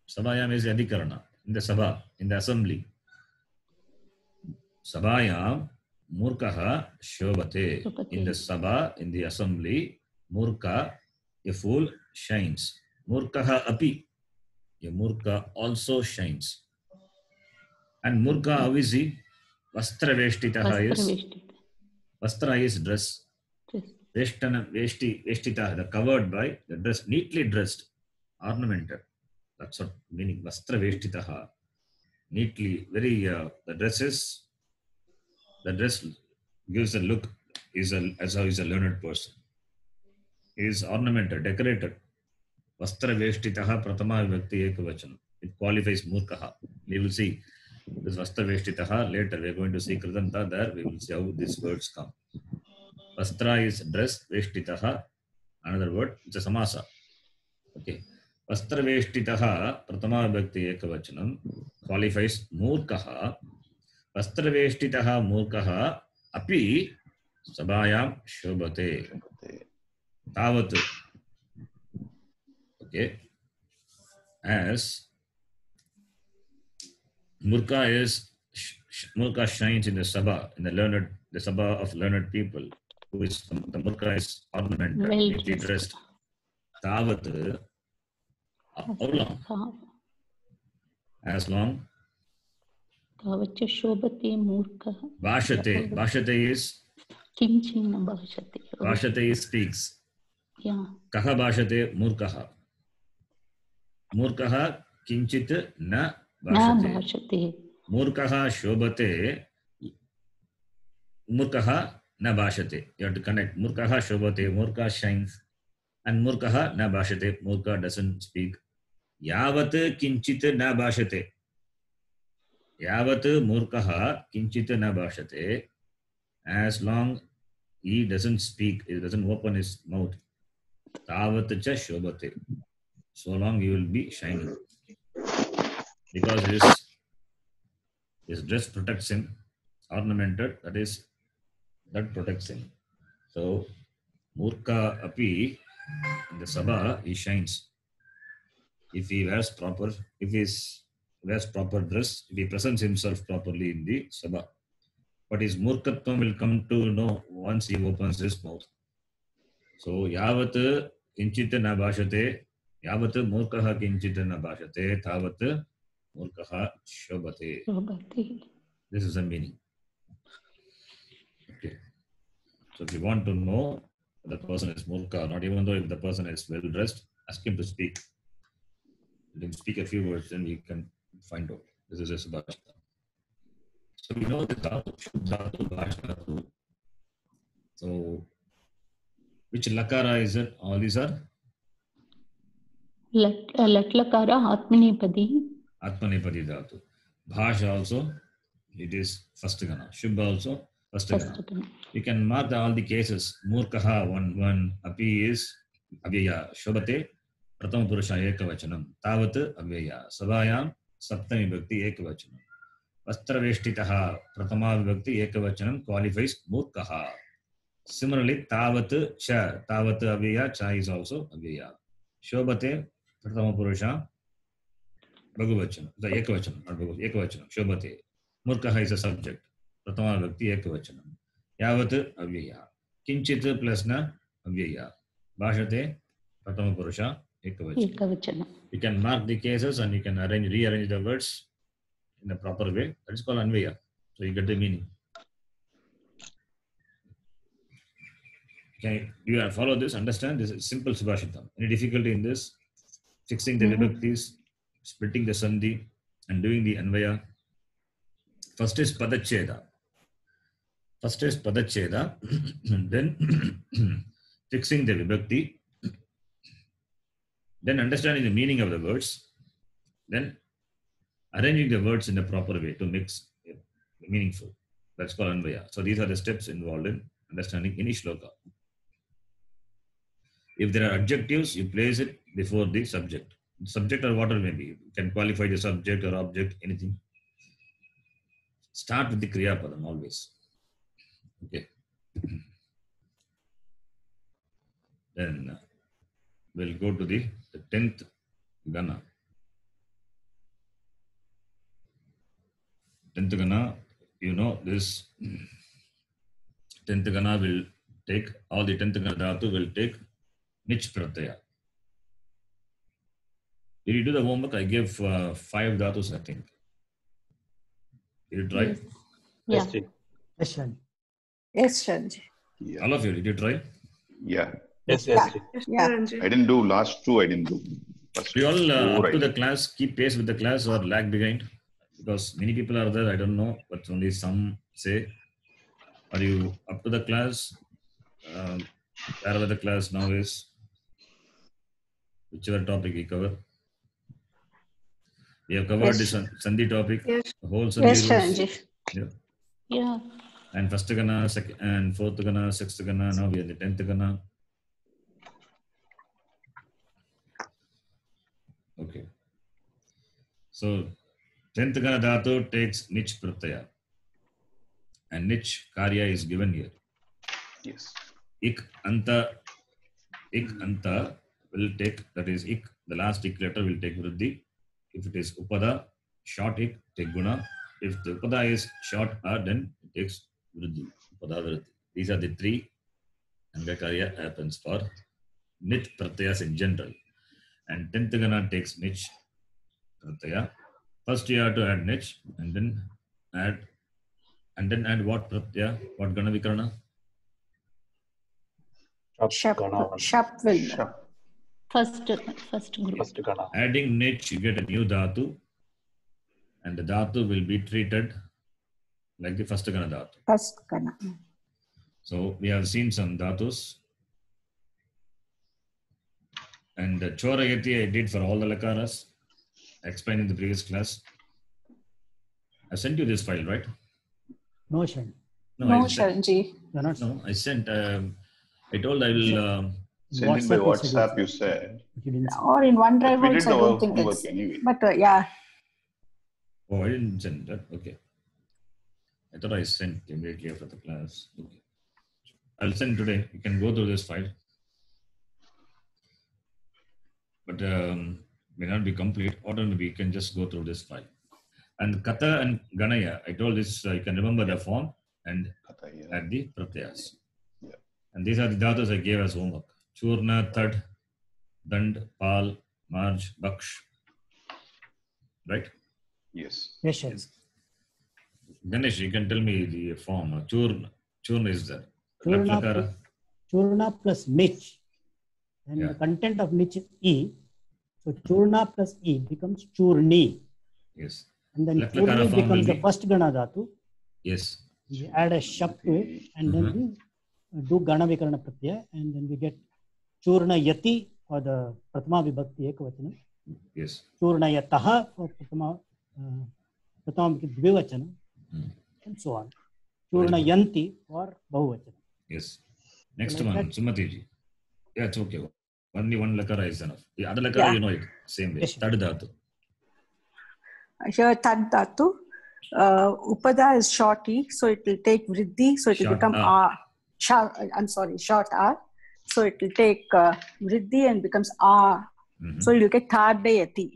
Speaker 1: Sabhayam is Adhikarana. In the Sabha, in the assembly. Sabhayam, Murkaha Shobhate. In the Sabha, in the assembly, Murka, a fool, shines. Murkaha api. A Murka also shines. And Murka, how is he? Vastra Veshtitaha is. Vastra is dress. Veshtana, Veshtita, the covered by the dress, neatly dressed, ornamented. That's what meaning. Vastra Veshtitaha. Neatly, very, the dress gives a look, as how he's a learned person. He is ornamented, decorated. Vastra Veshtitaha Pratama Vibhakti Ekavachanam. It qualifies Murkaha. We will see this Vastra Veshtitaha later. We are going to see Kridanta there. We will see how these words come. Vastra is dress, Veshtitaha, another word, it's a samasa. Okay. Vastra Veshtitaha, Pratama Vibhakti Ekavachanam, qualifies Murkaha. Vastra Veshtitaha Murkaha, api Sabhayam Shobhate. Tavat. Okay. As Murka shines in the Sabha, in the Sabha of learned people. Who is the Murka is ornamented, neatly dressed. Tavat, how long? As long.
Speaker 7: Tavacha Shobhate Murkaha.
Speaker 1: Bhashate is.
Speaker 7: Kinchinna Bhashate.
Speaker 1: Bhashate is speaks.
Speaker 7: Yeah.
Speaker 1: Kaha Bhashate Murkaha. Murkaha किञ्चित् न
Speaker 7: न
Speaker 1: भाषते
Speaker 7: भाषते
Speaker 1: मूर्खः शोभते मूर्खः न भाषते you have to connect मूर्खः शोभते मूर्खः shines and मूर्खः न भाषते मूर्खः doesn't speak यावत् किञ्चित् न भाषते यावत् मूर्खः किञ्चित् न भाषते as long he doesn't speak, he doesn't open his mouth तावत् च शोभते so long he will be shining because his dress protects him ornamented that protects him so murka api in the sabha he shines if he wears proper dress if he presents himself properly in the sabha but his murkatvam will come to know once he opens his mouth so yavat kinchit na bhashate yavat murkah kinchit na bhashate tavat murkah shobhate
Speaker 7: शोभते
Speaker 1: this is the meaning okay so if you want to know the person is murka or not even though if the person is well dressed ask him to speak let him speak a few words then you can find out this is a subhashita so we know the dhatu dhatu bhashatu so which lakara is it all these are
Speaker 7: लट् लकार आत्मनेपदी
Speaker 1: atmanepadi dhatu bhash also it is first gana shubha also first gana you can mark all the cases murkaha one api is avyaya shobhate prathama purusha ekavachanam tavat avyaya sabhayam saptami vibhakti ekavachanam vastraveshtitaha prathama vibhakti ekavachanam qualifies murkaha similarly tavat avyaya cha is also avyaya shobhate prathama purusha Bhagavachanam, the Ekavachanam, not Bhagavachanam, Ekavachanam, Shobhate. Murkaha is a subject. Pratama Bhakti Ekavachanam. Yavat Avyaya. Kinchit plus na Avyaya. Bhashate Pratama Purusha Ekavachanam.
Speaker 7: एकवचनम्
Speaker 1: You can mark the cases and you can rearrange the words in a proper way. That is called Anvaya. So you get the meaning. Okay, do you follow this? Understand? This is simple Subhashitam. Any difficulty in this? Fixing the vibhaktis, splitting the sandhi, and doing the Anvaya. First is Padacheda. Then fixing the vibhakti, then understanding the meaning of the words, then arranging the words in a proper way to mix meaningful. That's called Anvaya. So these are the steps involved in understanding any shloka. If there are adjectives, you place it before the subject. Subject or whatever may be. You can qualify the subject or object, anything. Start with the Kriya Padam always. Okay. Then we'll go to the 10th Gana. 10th Gana, you know this 10th Gana will take, all the 10th Gana Dhatu will take Nich Pratyaya. Did you do the homework? I gave 5 Dhatus, I think. Did you try?
Speaker 7: Yeah.
Speaker 4: Yes, Shanji.
Speaker 3: Yes, Shanji.
Speaker 2: Yeah.
Speaker 1: All of you, did you try?
Speaker 2: Yeah.
Speaker 5: Yes,
Speaker 3: Yeah.
Speaker 5: yes.
Speaker 6: Yes,
Speaker 3: Yeah.
Speaker 6: Ranjit.
Speaker 2: I didn't do last two. I didn't do. First
Speaker 1: Do you all
Speaker 2: four
Speaker 1: up
Speaker 2: I
Speaker 1: to the
Speaker 2: did.
Speaker 1: class, keep pace with the class or lag behind? Because many people are there, I don't know, but only some say. Are you up to the class? Wherever the class now is, whichever topic we cover. We have covered
Speaker 3: Yes.
Speaker 1: this Sandhi topic,
Speaker 6: Yes.
Speaker 1: the whole Sandhi
Speaker 3: Yes,
Speaker 1: rules.
Speaker 3: Shanji.
Speaker 1: Yeah.
Speaker 7: Yeah.
Speaker 1: And first Gana, second and fourth Gana, sixth Gana, now we are in the 10th Gana. Okay. So 10th Gana Dhatu takes Nich Pratyaya. And Nich Karya is given here.
Speaker 2: Yes.
Speaker 1: Ik Anta will take, that is Ik, the last Ik letter will take Vriddhi. If it is Upada, short Ik, take Guna. If the Upada is short A, then it takes Vriddhi. Upada Vriddhi. These are the 3 Anga Karya happens for Nich Pratyayas in general. And 10th Gana takes Nich Pratyaya. First you have to add Nich and then add what Pratyaya? What Gana Vikarana?
Speaker 3: Shap will.
Speaker 2: Shap.
Speaker 7: First group.
Speaker 5: First gana.
Speaker 1: Adding nich, you get a new dhatu, and the dhatu will be treated like the first gana dhatu.
Speaker 3: First kana.
Speaker 1: So we have seen some dhatus. And the Chorayati I did for all the lakaras. I explained in the previous class. I sent you this file, right?
Speaker 4: No, Sharan.
Speaker 3: No,
Speaker 1: I sent,
Speaker 3: Sharanji.
Speaker 4: You're not.
Speaker 1: no, I sent. I told I will.
Speaker 2: Sending by
Speaker 4: WhatsApp
Speaker 2: WhatsApp, you said.
Speaker 4: You didn't say.
Speaker 3: Or in OneDrive
Speaker 2: But we did
Speaker 3: also, I
Speaker 2: the
Speaker 3: don't think
Speaker 2: homework
Speaker 3: it's.
Speaker 2: anyway.
Speaker 3: But yeah,
Speaker 1: Oh, I didn't send that. Okay. I thought I sent immediately after the class. Okay. I'll send today. You can go through this file. But may not be complete. Ordinarily, we can just go through this file. And Kata and Ganaya, I told this, you can remember the form and
Speaker 2: Kata, yeah.
Speaker 1: add the pratyas.
Speaker 2: Yeah.
Speaker 1: And these are the dhatus I gave as homework. Churna, Thad, Dand, Pal, Marj, Baksh. Right?
Speaker 2: Yes.
Speaker 4: Yes, Sharan.
Speaker 1: Ganesh, you can tell me the form. Churna. Churna is there.
Speaker 4: Churna,
Speaker 1: Latlakara.
Speaker 4: Churna plus nich. And
Speaker 1: Yeah.
Speaker 4: the content of nich is E. So Churna plus E becomes Churni.
Speaker 1: Yes.
Speaker 4: And then
Speaker 1: Latlakara
Speaker 4: Churni
Speaker 1: form
Speaker 4: becomes
Speaker 1: will
Speaker 4: the
Speaker 1: be-
Speaker 4: first Gana Dhatu.
Speaker 1: Yes.
Speaker 4: We add a shap to it and then we do Gana Vikarana Pratyaya and then we get Churna Yati for the Pratama Vibhakti Ekavachana.
Speaker 1: Yes.
Speaker 4: Churna Yataha for Pratama Vibhakti Dvivachana and so on. Churna Yanti for Bahuvachana.
Speaker 1: Yes. Next
Speaker 4: Like
Speaker 1: one,
Speaker 4: that.
Speaker 1: Sumati ji. Yeah, it's okay. Only one lakara is enough. The other lakara,
Speaker 3: Yeah.
Speaker 1: you know it. Same way.
Speaker 4: Yes.
Speaker 1: Third dhatu.
Speaker 3: here Tad Dhatu. Upada is short E, so it will take Vriddhi, so it will
Speaker 1: Short
Speaker 3: become
Speaker 1: A.
Speaker 3: I'm sorry, short R. So it will take Vriddhi and becomes A.
Speaker 1: Mhm.
Speaker 3: So you get Thadayati.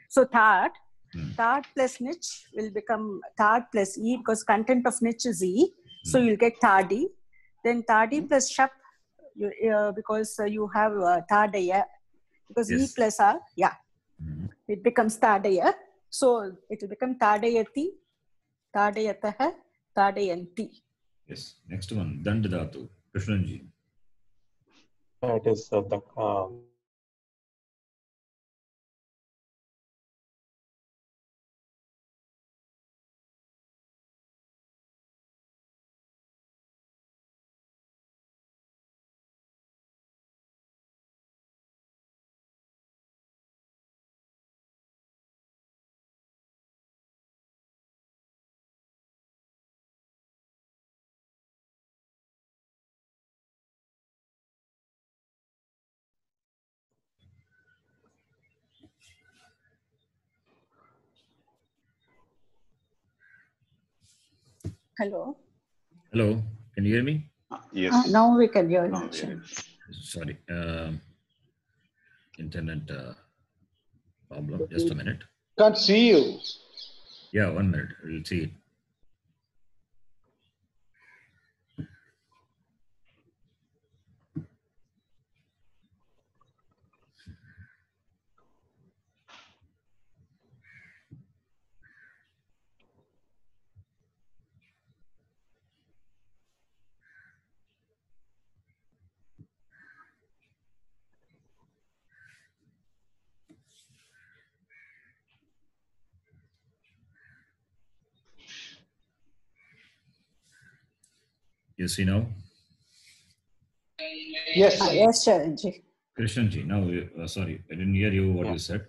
Speaker 3: So Thad
Speaker 1: Hmm.
Speaker 3: plus Nich will become Thad plus E because content of Nich is E. So you'll get Thadi. Then Thadi plus Shap because you have Thadaya. Because E
Speaker 1: Yes.
Speaker 3: plus R, yeah,
Speaker 1: Mhm.
Speaker 3: it becomes Thadaya. So it will become Thadayati, Thadayataha, Thadayanti.
Speaker 1: Yes. Next one, Dand dhatu. Krishnanji.
Speaker 5: It is the
Speaker 3: Hello.
Speaker 1: Hello. Can you hear me?
Speaker 2: Yes.
Speaker 3: Now we can hear
Speaker 2: Now
Speaker 3: you.
Speaker 2: we are-
Speaker 1: Sorry. Internet problem. Just a minute.
Speaker 8: Can't see you.
Speaker 1: Yeah, 1 minute. We'll see it. You see now?
Speaker 8: Yes.
Speaker 3: Yes, Sharanji.
Speaker 1: Krishnanji, now, sorry, I didn't hear you what
Speaker 5: Yeah.
Speaker 1: you said.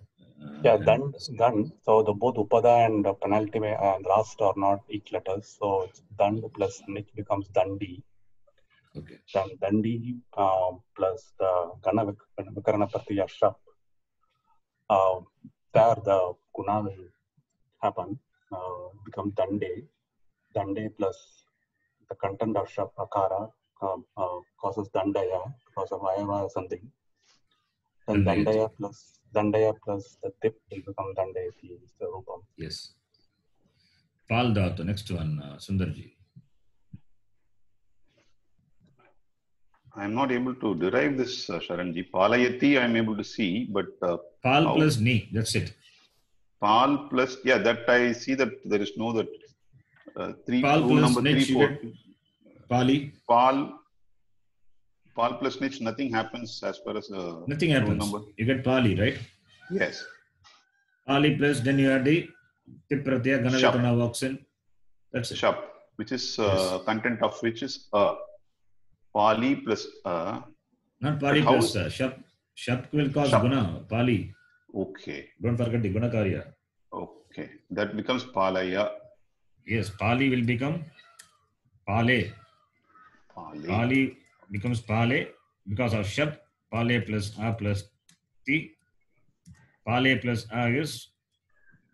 Speaker 5: yeah,
Speaker 1: and-
Speaker 5: done. So the both upada and penultimate and last are not each letters. So it's dand plus nich becomes dandi.
Speaker 1: Okay.
Speaker 5: Then dandi plus the gana vikarana pratyaya shap. There the guna will happen. Become dande. Dande plus the content of shap akara causes dandaya because of ayava something. Then
Speaker 1: Dandayati.
Speaker 5: dandaya plus the tip will become dandayati is the rupam.
Speaker 1: Yes. Pal dhatu. Next one, Sundarji.
Speaker 2: I'm not able to derive this, Sharanji. Palayati, I'm able to see, but
Speaker 1: Pal
Speaker 2: How?
Speaker 1: plus ni. That's it.
Speaker 2: Pal plus, yeah, that I see that there is no that
Speaker 1: Pal
Speaker 2: rule
Speaker 1: plus
Speaker 2: number
Speaker 1: nich,
Speaker 2: 3,
Speaker 1: you
Speaker 2: 4.
Speaker 1: get Pali.
Speaker 2: Pal Pal plus nich, nothing happens as far as
Speaker 1: Nothing
Speaker 2: roll
Speaker 1: happens.
Speaker 2: number.
Speaker 1: You get Pali, right?
Speaker 2: Yes.
Speaker 1: Pali plus, then you add the Tip Pratyaya, Gana
Speaker 2: Shap.
Speaker 1: Vikarana walks in. That's it.
Speaker 2: Shap, which is
Speaker 1: Yes.
Speaker 2: content of which is Pali plus
Speaker 1: Not Pali
Speaker 2: how
Speaker 1: plus
Speaker 2: is-
Speaker 1: Shap. Shap will cause
Speaker 2: Shap.
Speaker 1: Guna, Pali.
Speaker 2: Okay.
Speaker 1: Don't forget the Guna Karya.
Speaker 2: Okay. That becomes Palaya.
Speaker 1: Yes, Pali will become Pale.
Speaker 2: Pali.
Speaker 1: Pali becomes Pale because of Shap. Pale plus A plus T. Pale plus A is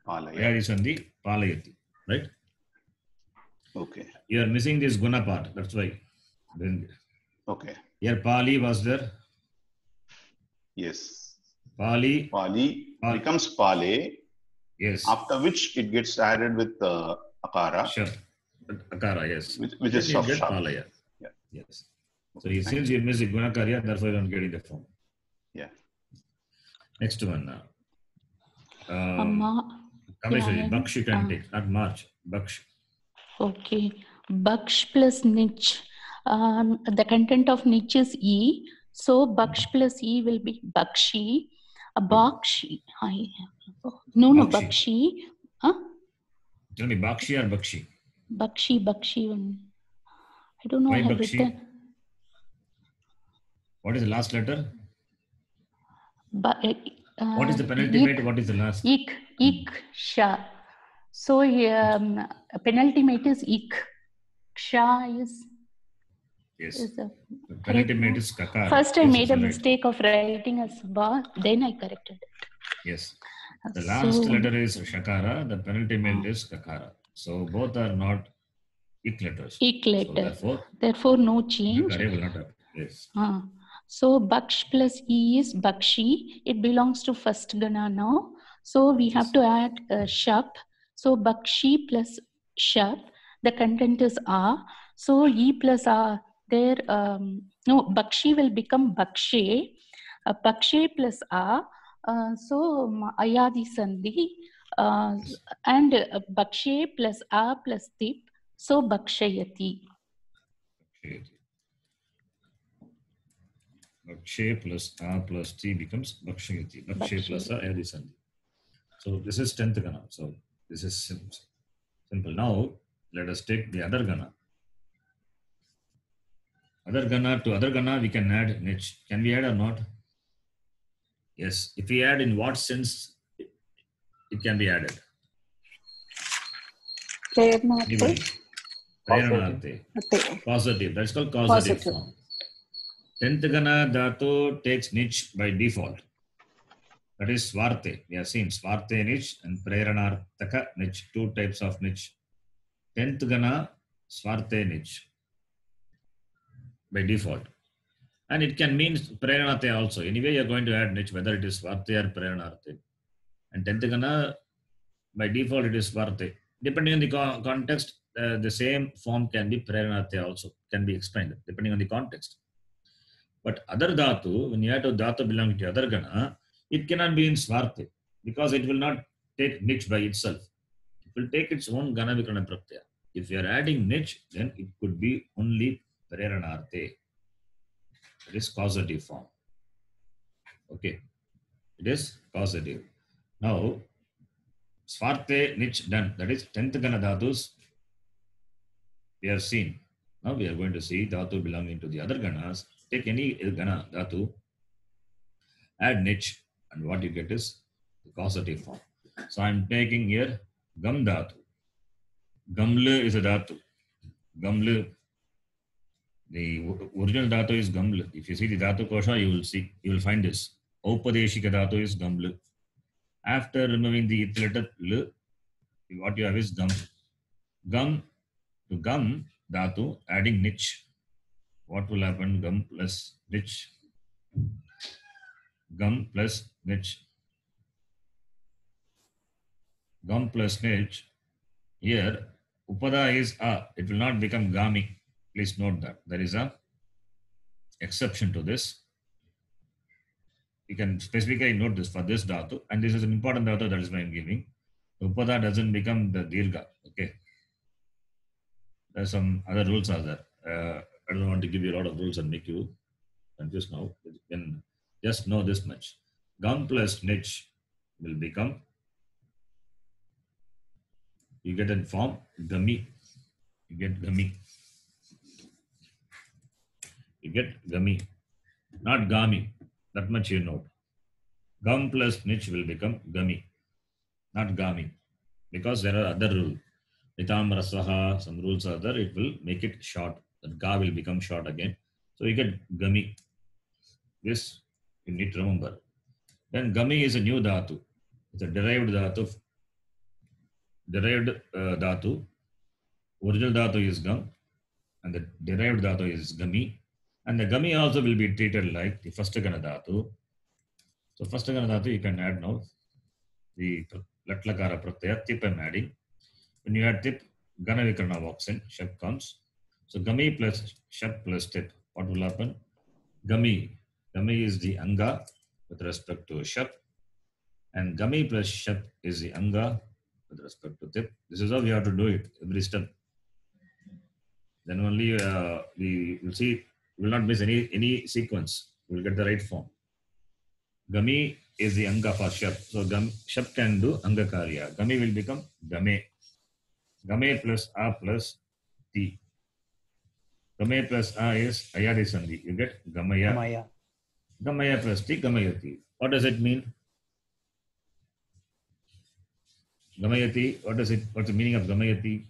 Speaker 2: Palaya.
Speaker 1: Ayadisandhi, Palayati. Right?
Speaker 2: Okay.
Speaker 1: You are missing this Guna part. That's why. Then
Speaker 2: Okay.
Speaker 1: here Pali was there.
Speaker 2: Yes.
Speaker 1: Pali.
Speaker 2: Pali
Speaker 1: Pal-
Speaker 2: becomes Pale,
Speaker 1: Yes.
Speaker 2: after which it gets added with Akara,
Speaker 1: Shap. Akara, yes.
Speaker 2: which
Speaker 1: Then
Speaker 2: is
Speaker 1: you
Speaker 2: of
Speaker 1: get
Speaker 2: Shap.
Speaker 1: Palaya.
Speaker 2: Yeah.
Speaker 1: Yes. So since you miss the Guna Karya, therefore you don't get in the form.
Speaker 2: Yeah.
Speaker 1: Next one now.
Speaker 7: Amma.
Speaker 1: Kameshwari,
Speaker 7: Yeah,
Speaker 1: Baksh you can take, not March. Baksh.
Speaker 7: Okay. Baksh plus niche. The content of niche is E. So Baksh plus E will be Bakshi. Bakshi. No,
Speaker 1: Bakshi.
Speaker 7: Bakshi. Huh?
Speaker 1: Tell me, Bakshi or Bakshi?
Speaker 7: Bakshi. I don't know.
Speaker 1: Why
Speaker 7: I have
Speaker 1: Bakshi?
Speaker 7: written.
Speaker 1: What is the last letter?
Speaker 7: What
Speaker 1: What is the penultimate? What is the last?
Speaker 7: Ik, Sha. So penultimate is Ik. Sha is
Speaker 1: Yes.
Speaker 7: the
Speaker 1: The penultimate
Speaker 7: correct
Speaker 1: is Kakara.
Speaker 7: First, I
Speaker 1: Yes,
Speaker 7: made a
Speaker 1: that's right.
Speaker 7: mistake of writing as Ba, then I corrected it.
Speaker 1: Yes. The last
Speaker 7: So-
Speaker 1: letter is Shakara, the penultimate is Kakara. So both are not Ik letters.
Speaker 7: Ik
Speaker 1: So
Speaker 7: letter. Therefore, no change.
Speaker 1: Kakara will not happen. Yes.
Speaker 7: So Baksh plus E is Bakshi. It belongs to first Gana now. So we have to add Shap. So Bakshi plus Shap. The content is A. So E plus A. There, no, Bakshi will become Bakshe. Bakshe plus A. So Ayadi Sandhi. And Bakshe plus A plus Tip. So Bakshayati.
Speaker 1: Bakshe plus A plus T becomes Bakshayati. Bakshe plus A Ayadi Sandhi. So this is 10th Gana. So this is simple. Now let us take the other Gana. Other Gana we can add niche. Can we add or not? Yes. If we add, in what sense it can be added? Anybody? Preranaarthe. Positive. That's called causative form. 10th Gana Dhatu takes niche by default. That is Svarte. We have seen Svarte niche and Preranartaka niche. Two types of niche. 10th Gana Svarte niche by default. And it can mean Preranarthe also. Anyway, you are going to add niche, whether it is Svarte or Preranarthe. And 10th Gana, by default, it is Svarte. Depending on the context, the same form can be Preranarthe also, can be explained, depending on the context. But other Dhatu, when you have to Dhatu belonging to other Gana, it cannot be in Svarte, because it will not take niche by itself. It will take its own Gana Vikarana Pratyaya. If you are adding niche, then it could be only Preranarthe. It is causative form. Okay. It is causative. Now, Svarte niche done. That is 10th Gana Dhatus. We have seen. Now we are going to see Dhatu belonging to the other Ganas. Take any Gana Dhatu, add niche, and what you get is the causative form. So I am taking here Gam Dhatu. Gamlu is a Dhatu. Gamlu. The original Dhatu is Gamlu. If you see the Dhatu Kosha, you will find this. Aupadeshika Dhatu is Gamlu. After removing the it letter L, what you have is Gam. Gam to Gam Dhatu, adding niche. What will happen? Gam plus niche. Gam plus niche. Gam plus niche. Here, Upada is A. It will not become Gami. Please note that. There is a exception to this. You can specifically note this for this Dhatu. And this is an important Dhatu, that is why I am giving. Upada doesn't become the Dirgha. Okay. There are some other rules are there. I don't want to give you a lot of rules and make you confused now. You can just know this much. Gum plus nich will become, you get a form gummy. You get gummy. You get gummy, not gami. That much you know. Gum plus nich will become gummy, not gami, because there are other rules. Nitam rasaha, some rules are there. It will make it short. That ga will become short again. So you get gummy. This you need to remember. Then gummy is a new dhatu. It's a derived dhatu. Dhatu. Original dhatu is gum, and the derived dhatu is gummy. And the gummy also will be treated like the first gana dhatu. So first gana dhatu you can add now. The latlakara pratyaya, tip I'm adding. When you add tip, gana vikarna walks in, shap comes. So gummy plus shap plus tip. What will happen? Gummy. Gummy is the anga with respect to shap. And gummy plus shap is the anga with respect to tip. This is how we have to do it, every step. Then only we will see, we will not miss any sequence. We will get the right form. Gami is the anga for shap. So shap can do anga karya. Gami will become game. Game plus a plus t. Game plus a is ayadi sandhi. You get gamaya.
Speaker 4: Maya.
Speaker 1: Gamaya plus t, gamayati. What does it mean? Gamayati, what is it? What's the meaning of gamayati?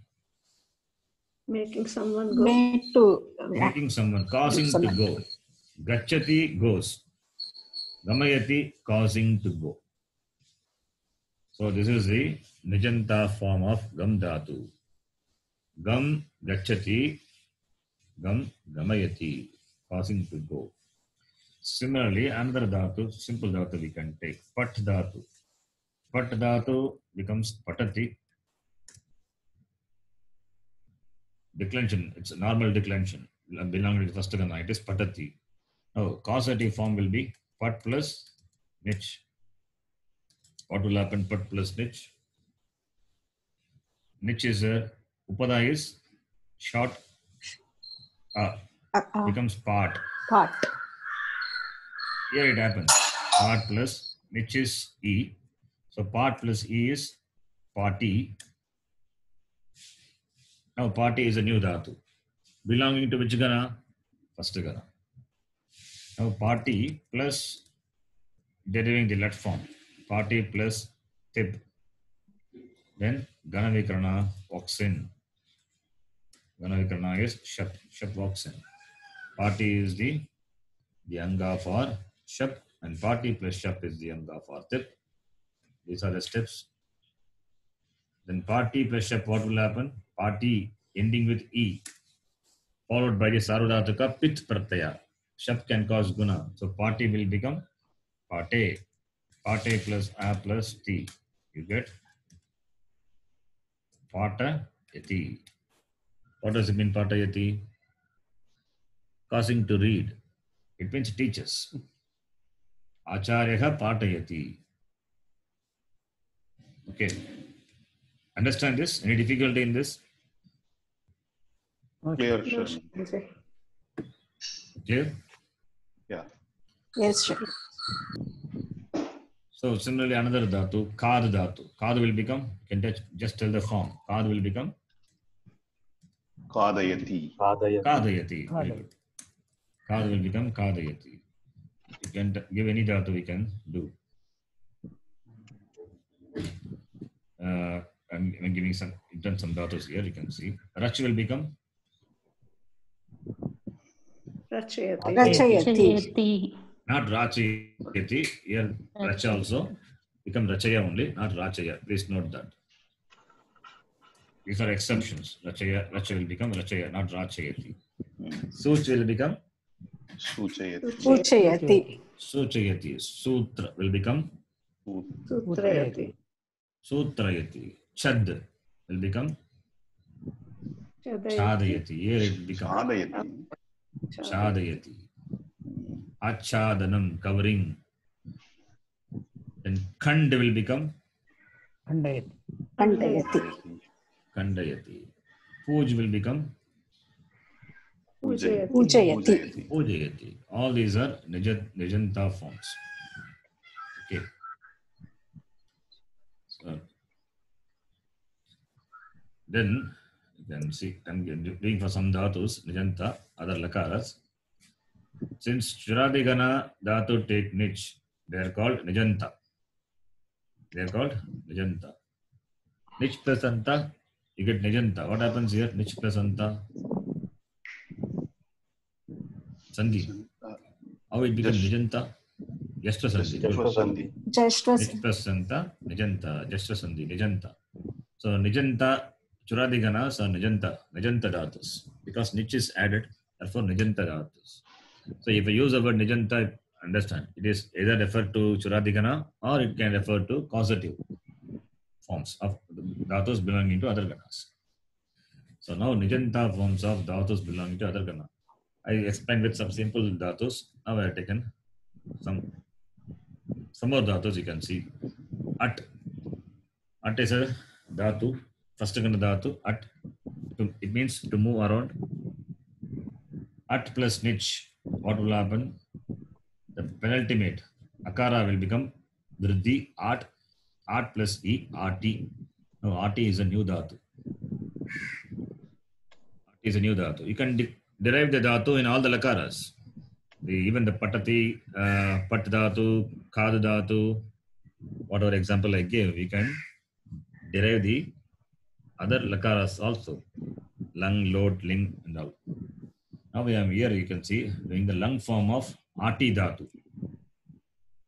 Speaker 6: Making someone go.
Speaker 3: Made to
Speaker 1: Making someone, causing to go. Gachati goes. Gamayati, causing to go. So this is the Nijanta form of gam dhatu. Gam gachati, gam gamayati, causing to go. Similarly, another dhatu, simple dhatu we can take. Pat dhatu. Pat dhatu becomes patati. Declension, it's a normal declension. Belonging to the first gana, it is patati. Now, causative form will be pat plus nich. What will happen? Pat plus nich. Nich is upada is short. Becomes part.
Speaker 3: part.
Speaker 1: Here it happens. Part plus nich is e. So part plus e is party. Now party is a new dhatu. Belonging to which gana? First gana. Now party plus deriving the let form. Party plus tip. Then gana vikarana walks in. Gana vikarana is shap. Shap walks in. Party is the anga for shap, and party plus shap is the anga for tip. These are the steps. Then party plus shap, what will happen? Party ending with e, followed by the sarvadhataka pit pratyaya. Shap can cause guna. So party will become pate. Pate plus a plus t. You get pata yati. What does it mean, pata yati? Causing to read. It means teaches. Acharyaha patayati. Okay. Understand this? Any difficulty in this?
Speaker 2: Clear,
Speaker 6: No,
Speaker 2: sure.
Speaker 6: okay.
Speaker 1: Clear?
Speaker 2: Yeah.
Speaker 3: Yes, sure.
Speaker 1: So similarly, another dhatu, kad dhatu. Kad will become, you can just tell the form. Kad will become
Speaker 2: Kadayati.
Speaker 1: kadayati. Very good. Kad will become kadayati. You can give any dhatu we can do. I'm giving some, I've done some dhatus here, you can see. Rach will become
Speaker 6: Rachayati.
Speaker 3: Rachayati.
Speaker 7: Chayati.
Speaker 1: not rachayati. Here racha also become rachaya only, not rachaya. Please note that. These are exceptions. Racha will become rachaya, not rachayati. Such will become
Speaker 2: Suchayati.
Speaker 3: Uchayati.
Speaker 1: suchayati. Sutra will become
Speaker 6: Sutrayati.
Speaker 1: sutrayati. Chad will become
Speaker 6: Chadayati.
Speaker 1: chadayati. Here it will become
Speaker 2: Kadayati.
Speaker 1: chadayati. Achadanam, covering. Then khand will become
Speaker 4: Khandayati.
Speaker 3: Kandayati.
Speaker 1: kandayati. Puj will become
Speaker 6: Pujayati.
Speaker 3: Pujayati.
Speaker 1: Pujayati. All these are Nijanta forms. Okay. So, then you can see, I'm doing for some dhatus, Nijanta, other lakaras. Since Churadigana dhatu take nich, they are called Nijanta. They are called Nijanta. Nich plus anta, you get Nijanta. What happens here? Nich plus anta. Sandhi. How it becomes Nijanta? Yashtra Sandhi.
Speaker 2: Sandhi.
Speaker 1: Nich plus anta, Nijanta. Yashtra Sandhi. Nijanta. So Nijanta, Churadigana, so Nijanta dhatus. Because nich is added, therefore Nijanta dhatus. So if I use the word Nijanta, understand, it is either refer to Churadigana or it can refer to causative forms of dhatus belonging to other ganas. So now Nijanta forms of dhatus belonging to other gana. I explained with some simple dhatus. Now I have taken some more dhatus. You can see at. At is a dhatu. First gana dhatu at. It means to move around. At plus nich. What will happen? The penultimate akara will become vriddhi at. At plus e rt. No, rt is a new dhatu. Is a new dhatu. You can derive the dhatu in all the lakaras. Even the patati, pat dhatu, khad dhatu, whatever example I gave, we can derive the other lakaras also. Lung, lod, ling, and all. Now we are here, you can see, doing the lung form of ati dhatu.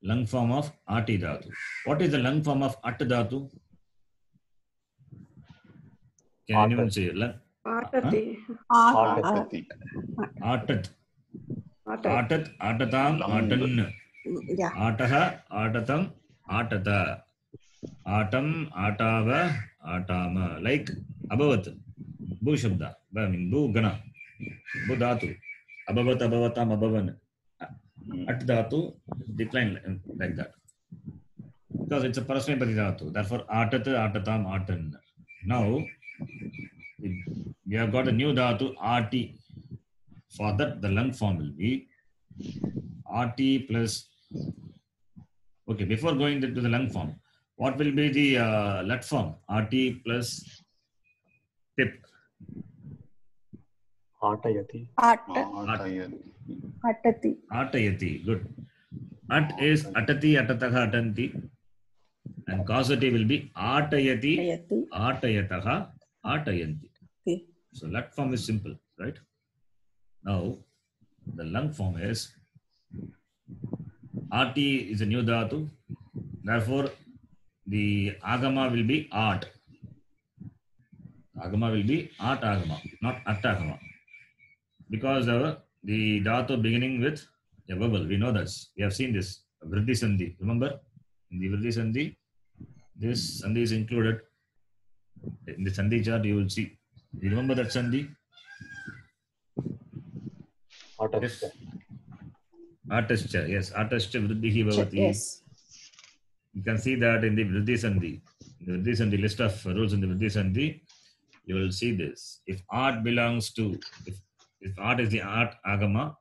Speaker 1: Lung form of ati dhatu. What is the lung form of at dhatu? Can anyone say?
Speaker 6: Atati.
Speaker 2: Atati.
Speaker 1: Atat. Atat, atatam, atan.
Speaker 3: Yeah.
Speaker 1: Ataha, atatam, atata. Atam, atava, atama. Like abhavat. Bu shabda. I mean, bu gana. Bu dhatu. Abhavat, abhavatam, abhavan. At dhatu, decline like that. Because it's a parasmapati dhatu. Therefore, atat, atatam, atan. Now, we have got a new dhatu, rt. For that, the lung form will be rt plus. Okay, before going to the lung form, what will be the lat form? Rt plus tip.
Speaker 5: Atayati.
Speaker 3: Atati.
Speaker 1: Atayati. Good. At is atati, atataha, atanti. And causative will be atayati, atayataha, atayanti. So lat form is simple, right? Now, the lung form is rt is a new dhatu. Therefore, the agama will be art. Agama will be art agama, not at agama. Because the dhatu beginning with a vowel, we know this. We have seen this. Vriddhi sandhi. Remember? In the vriddhi sandhi, this sandhi is included. In the sandhi chart, you will see. You remember that sandhi?
Speaker 5: Atashcha.
Speaker 1: Atashcha, yes. Atashcha vriddhihi bhavati.
Speaker 3: Yes.
Speaker 1: You can see that in the vriddhi sandhi. The vriddhi sandhi, list of rules in the vriddhi sandhi, you will see this. If art belongs to, if art is the art agama,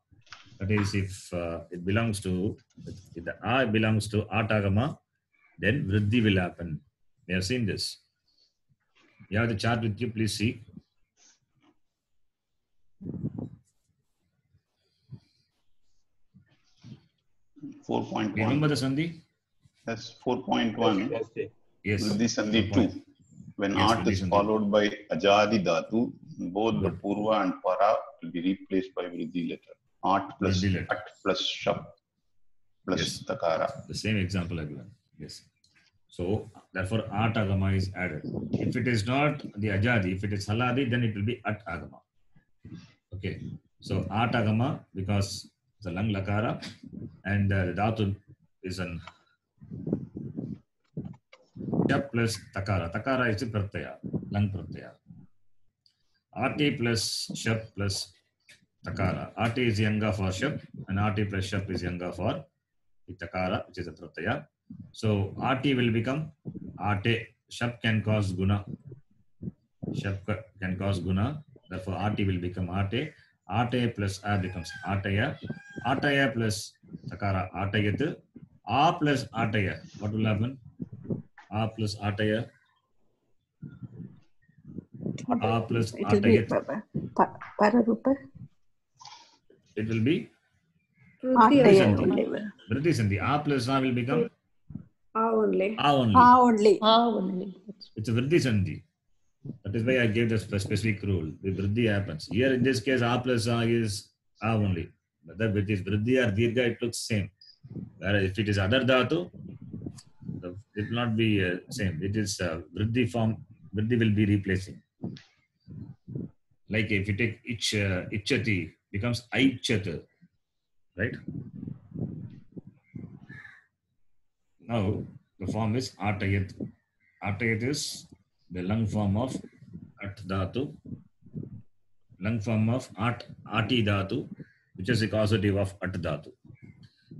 Speaker 1: that is, if it belongs to, if the art belongs to art agama, then vriddhi will happen. We have seen this. You have the chart with you, please see.
Speaker 2: 4.1.
Speaker 1: Remember the sandhi?
Speaker 2: Yes, 4.1.
Speaker 1: Yes.
Speaker 2: Vriddhi sandhi 2. When
Speaker 1: Yes,
Speaker 2: art
Speaker 1: vriddhi
Speaker 2: is
Speaker 1: sandhi.
Speaker 2: followed by ajadi dhatu, both the
Speaker 1: Good.
Speaker 2: purva and para will be replaced by vriddhi letter. Art plus
Speaker 1: Vriddhi letter.
Speaker 2: at plus shap plus
Speaker 1: Yes.
Speaker 2: takara.
Speaker 1: The same example I given. Yes. So therefore art agama is added. If it is not the ajadi, if it is haladi, then it will be at agama. Okay. So art agama because it's a lung lakara and the dhatu is an shap plus takara. Takara is the pratyaya, lung pratyaya. RT plus shap plus takara. RT is yanga for shap and RT plus shap is yanga for the takara, which is a pratyaya. So RT will become Arte. Shap can cause guna. Shap can cause guna. Therefore RT will become Arte. Ataya plus A becomes Ataya. Ataya plus Takara Atayat. A plus Ataya. What will happen? A plus Ataya. A plus
Speaker 6: It will be
Speaker 1: Atayat.
Speaker 3: Pararupa.
Speaker 1: It will be
Speaker 3: Ataya
Speaker 1: Sandhi.
Speaker 3: only.
Speaker 1: Vriddhi Sandhi. A plus A will become
Speaker 6: only.
Speaker 1: A only.
Speaker 3: Only.
Speaker 7: Only.
Speaker 1: It's a Vriddhi Sandhi. That is why I gave the specific rule. The Vriddhi happens. Here in this case, A plus A is A only. Whether it is Vriddhi or Dirgha, it looks same. Whereas if it is other dhatu, it will not be same. It is Vriddhi form. Vriddhi will be replacing. Like if you take Ichchati, becomes Aichchata. Right? Now, the form is Atayat. Atayat is the lung form of At dhatu. Lung form of Ati dhatu, which is the causative of At dhatu.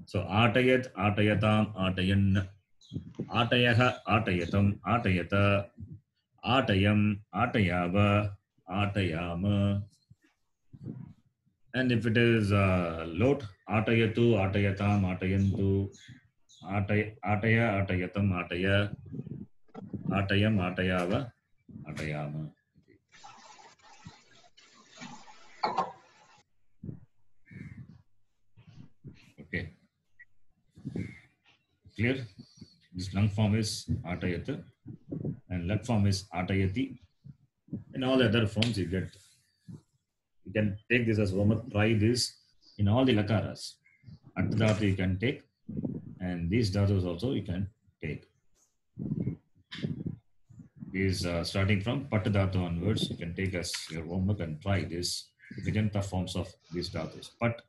Speaker 1: So, Atayat, Atayatam, Atayan, Atayaha, Atayatam, Atayata, Atayam, Atayava, Atayama. And if it is lot, Atayatu, Atayatam, Atayantu, Ataya, Atayatam, Ataya, Atayam, Atayava, Atayama. Okay. Clear? This lung form is Atayata and lut form is Atayati. In all other forms you get. You can take this as homework. Try this in all the lakaras. At dhatu you can take, and these dhatus also you can take. These starting from Pat dhatu onwards, you can take as your homework and try this Vijanta forms of these dhatus. Pat,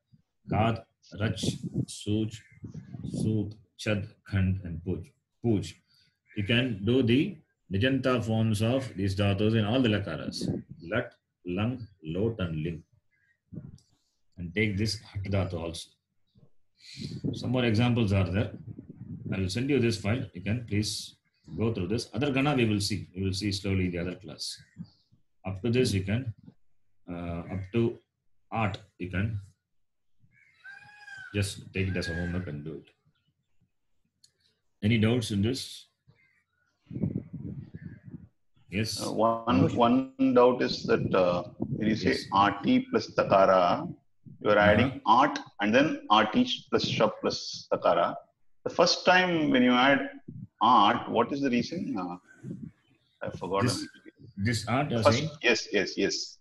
Speaker 1: Kad, Rach, Suj, Sud, Chad, Khand, and Puj. You can do the Nijanta forms of these dhatus in all the lakaras. Lat, Lung, Lot, and Ling. And take this Hat dhatu also. Some more examples are there. I will send you this file. You can please go through this. Other Gana we will see. We will see slowly in the other class. Up to this you can, up to art, you can just take it as a homework and do it. Any doubts in this? Yes.
Speaker 2: One doubt is that when you say
Speaker 1: Yes.
Speaker 2: RT plus Takara, you are adding art and then RT plus Shab plus Takara. The first time when you add art, what is the reason? I've forgotten.
Speaker 1: This art you are
Speaker 2: First,
Speaker 1: saying?
Speaker 2: yes.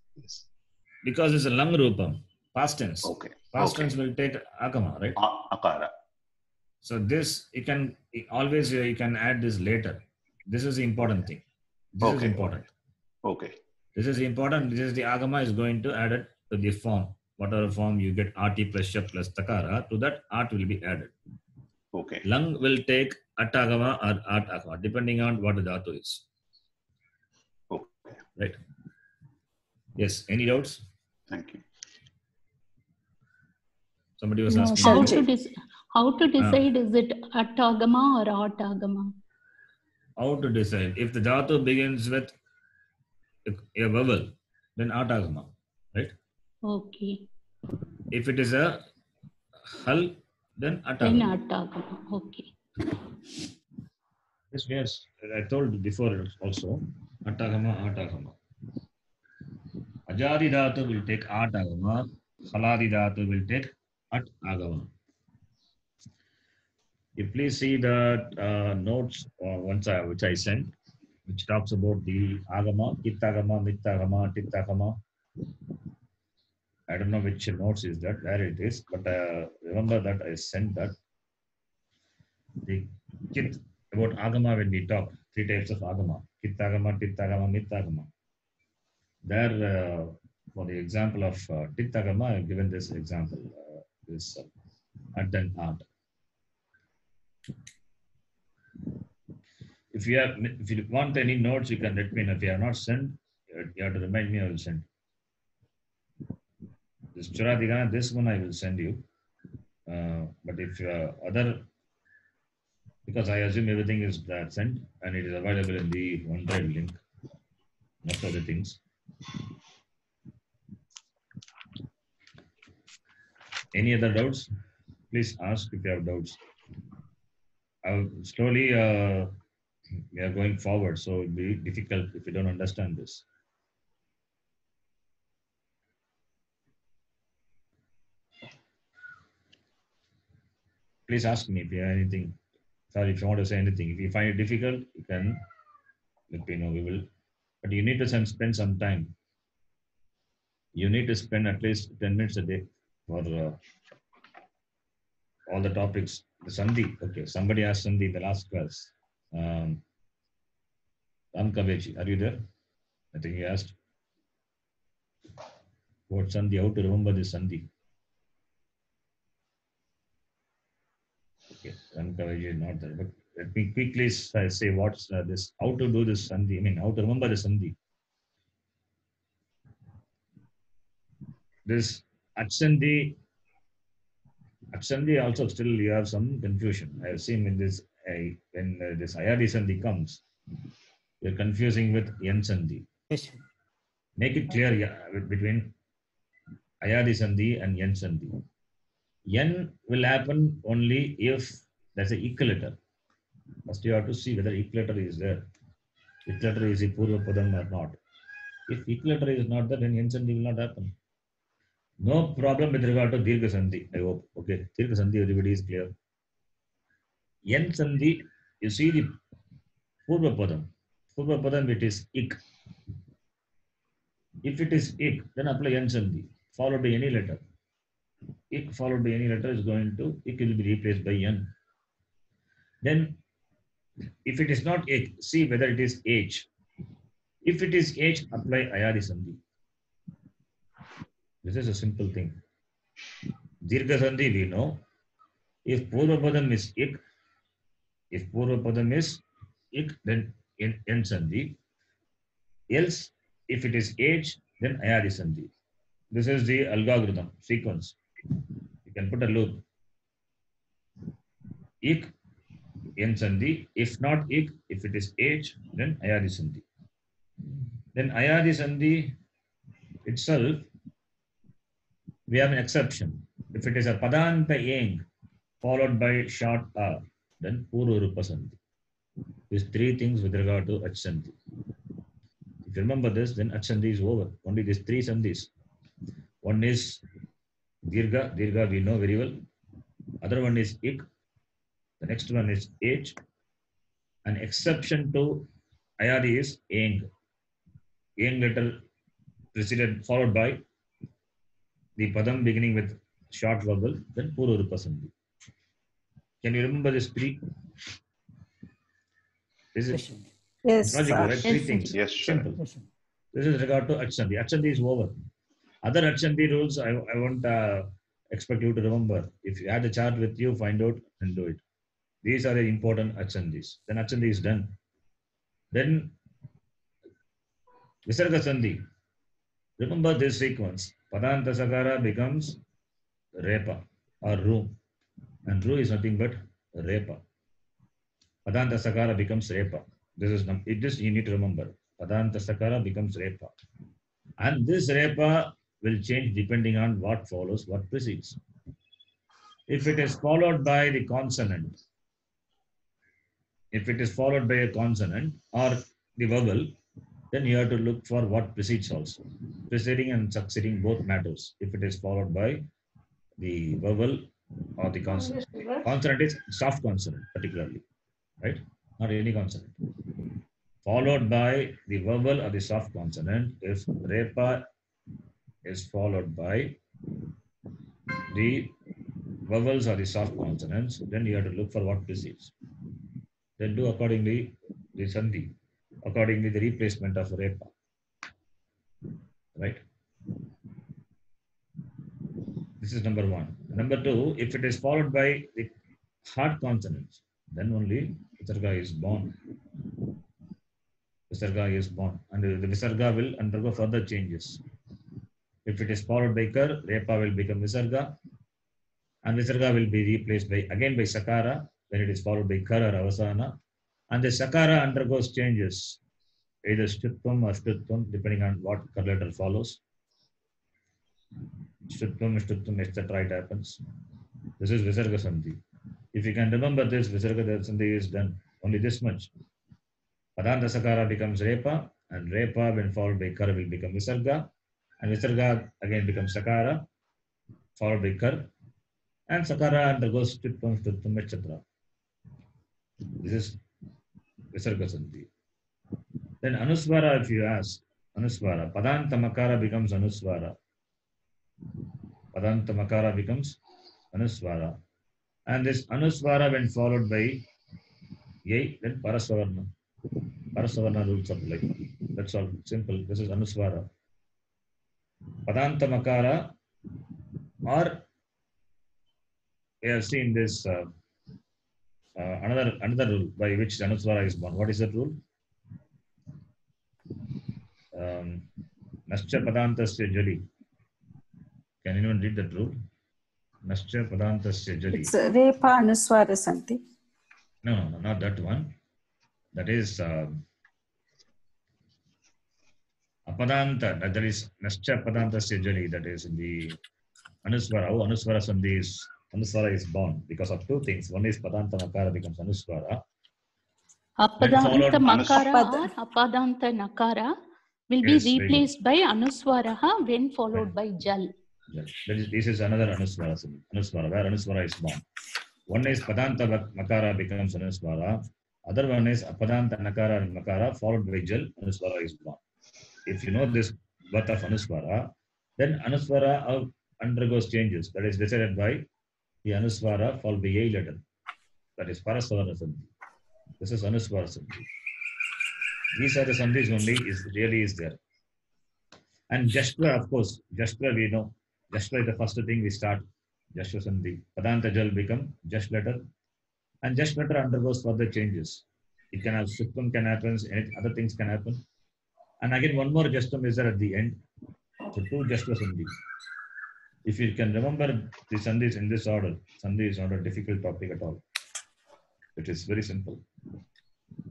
Speaker 1: Because it's a lung rupam, past tense.
Speaker 2: Okay.
Speaker 1: Past tense will take agama, right?
Speaker 2: Akara.
Speaker 1: So this you can always you can add this later. This is the important thing. This is important.
Speaker 2: Okay.
Speaker 1: This is important. This is the agama is going to add it to the form. Whatever form you get RT plus Shab plus Takara, to that art will be added.
Speaker 2: Okay.
Speaker 1: Lung will take Atagama or Art agama, depending on what the dhatu is.
Speaker 2: Okay.
Speaker 1: Right? Yes. Any doubts?
Speaker 2: Thank you.
Speaker 1: Somebody was
Speaker 3: No,
Speaker 1: asking.
Speaker 7: How to decide is it Atagama or Atagama?
Speaker 1: How to decide? If the dhatu begins with a vowel, then Atagama, right?
Speaker 7: Okay.
Speaker 1: If it is a hal, then
Speaker 7: Then
Speaker 1: Atagama.
Speaker 7: Atagama. Okay.
Speaker 1: Yes, I told before also. Atagama. Ajadi dhatu will take Atagama. Haladi dhatu will take At agama. You please see the notes which I sent, which talks about the agama, kittagama, mittagama, tittagama. I don't know which notes is that, where it is, but remember that I sent that. The kit about agama when we talk, 3 types of agama, kittagama, tittagama, mittagama. There, for the example of tittagama, I have given this example, this at and art. If you want any notes, you can let me know. If you have not sent, you have to remind me. I will send. This Churadigana, this one I will send you. But if other, because I assume everything is sent and it is available in the OneDrive link. Most of the things. Any other doubts? Please ask if you have doubts. Slowly, we are going forward, so it'll be difficult if you don't understand this. Please ask me if you have anything. Sorry, if you want to say anything. If you find it difficult, you can let me know. We will. But you need to spend some time. You need to spend at least 10 minutes a day for all the topics. The Sandhi. Okay, somebody asked Sandhi in the last class. Ram Kavechi, are you there? I think he asked. What Sandhi? How to remember this Sandhi? Okay, Ram Kavechi is not there. But let me quickly say what's this. How to do this Sandhi? I mean, how to remember the Sandhi? This Achsandhi also still you have some confusion. I have seen in this when this Ayadi Sandhi comes, you're confusing with Yen Sandhi.
Speaker 4: Yes.
Speaker 1: Make it clear between Ayadi Sandhi and Yen Sandhi. Yen will happen only if there's an equilater. First you have to see whether equilater is there. Equilater is a Purva Padam or not. If equilater is not there, then Yen Sandhi will not happen. No problem with regard to Dirgha Sandhi, I hope. Okay, Dirgha Sandhi, everybody is clear. Yen Sandhi, you see the Purva Padam. Purva Padam, it is ik. If it is ik, then apply Yen Sandhi, followed by any letter. Ik followed by any letter is going to, ik will be replaced by Yen. Then, if it is not ik, see whether it is H. If it is H, apply Ayadi Sandhi. This is a simple thing. Dirgha Sandhi, we know. If Purva Padam is ik, then Yen Sandhi. Else, if it is H, then Ayadi Sandhi. This is the algorithm, sequence. You can put a loop. Ik, Yen Sandhi. If not ik, if it is H, then Ayadi Sandhi. Then Ayadi Sandhi itself, we have an exception. If it is a Padanta Eng followed by short A, then Purva Rupa Sandhi. These three things with regard to Ach Sandhi. If you remember this, then Ach Sandhi is over. Only these three Sandhis. One is Dirgha. Dirgha we know very well. Other one is Ik. The next one is H. An exception to Ayadi is Eng. Eng letter preceded, followed by the Padam beginning with short vowel, then Purva Rupa Sandhi. Can you remember this three? This is
Speaker 3: Yes.
Speaker 1: logical, right? Three things.
Speaker 2: Yes, sure.
Speaker 1: Simple. This is regard to Ach Sandhi. Ach Sandhi is over. Other Ach Sandhi rules, I won't expect you to remember. If you had the chart with you, find out and do it. These are the important Ach Sandhis. Then Ach Sandhi is done. Then Visarga Sandhi. Remember this sequence. Padanta Sakara becomes Repa or Ru. And Ru is nothing but Repa. Padanta Sakara becomes Repa. This you need to remember. Padanta Sakara becomes Repa. And this Repa will change depending on what follows, what precedes. If it is followed by the consonant, if it is followed by a consonant or the vowel, then you have to look for what precedes also. Preceding and succeeding both matters. If it is followed by the vowel or the consonant. Consonant is soft consonant particularly, right? Not any consonant. Followed by the vowel or the soft consonant. If Repa is followed by the vowels or the soft consonants, then you have to look for what precedes. Then do accordingly the Sandhi, accordingly the replacement of Repa. Right? This is number one. Number two, if it is followed by the hard consonants, then only Visarga is born. Visarga is born. And the Visarga will undergo further changes. If it is followed by Kar, Repa will become Visarga. And Visarga will be replaced by again by Sakara when it is followed by Kar or Avasana. And the Sakara undergoes changes, either Shtutvam or Shtutvam, depending on what Kar letter follows. Shtutvam, Shtutvam, etc. It happens. This is Visarga Sandhi. If you can remember this, Visarga Sandhi is done only this much. Padanta Sakara becomes Repa, and Repa, when followed by Kar, will become Visarga, and Visarga again becomes Sakara, followed by Kar, and Sakara undergoes Shtutvam, Shtutvam, etc. This is Visarga Sandhi. Then Anuswara, if you ask, Anuswara, Padanta Makara becomes Anuswara. Padanta Makara becomes Anuswara. And this Anuswara, when followed by Yai, then Parasavarna. Parasavarna rules apply. That's all. Simple. This is Anuswara. Padanta Makara, or we have seen this another rule by which Anuswara is born. What is that rule? Nascha Padantasya Jali. Can anyone read that rule? Nascha Padantasya Jali.
Speaker 3: It's Repa Anuswara Sandhi.
Speaker 1: No, not that one. That is Apadanta. That is Nascha Padantasya Jali. That is in the Anuswara. How Anuswara Sandhi is, Anuswara is born because of two things. One is Padanta Makara becomes Anuswara.
Speaker 7: Apadanta Makara or Apadanta Nakara will be replaced by Anuswaraha when followed by Jal.
Speaker 1: This is another Anuswara Sandhi. Anuswara, where Anuswara is born. One is Padanta Makara becomes Anuswara. Other one is Apadanta Nakara and Makara followed by Jal. Anuswara is born. If you know this birth of Anuswara, then Anuswara undergoes changes. That is decided by the Anuswara followed by A letter. That is Parasavara Sandhi. This is Anuswara Sandhi. These are the Sandhis only really is there. And Jashtra, of course, Jashtra we know. Jashtra is the first thing we start. Jashtra Sandhi. Padanta Jal become Jash letter. And Jash letter undergoes further changes. It can have Sutvam can happen, other things can happen. And again, one more Jashtam is there at the end. So two Jashtra Sandhi. If you can remember the Sandhis in this order, Sandhi is not a difficult topic at all. It is very simple.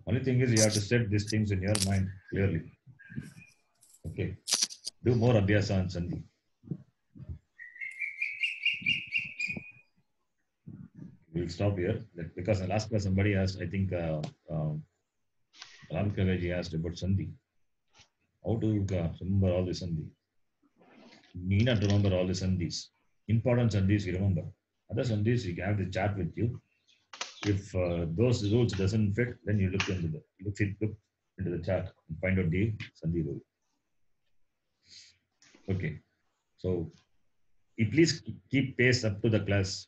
Speaker 1: Only thing is you have to set these things in your mind clearly. Okay. Do more Abhyasa on Sandhi. We'll stop here because in the last class somebody asked, I think Ram Kaveji asked about Sandhi. How to remember all the Sandhi? You need not remember all the Sandhis. Important Sandhis you remember. Other Sandhis you can have the chat with you. If those rules doesn't fit, then you look into the chat and find out the Sandhi rule. Okay. So please keep pace up to the class.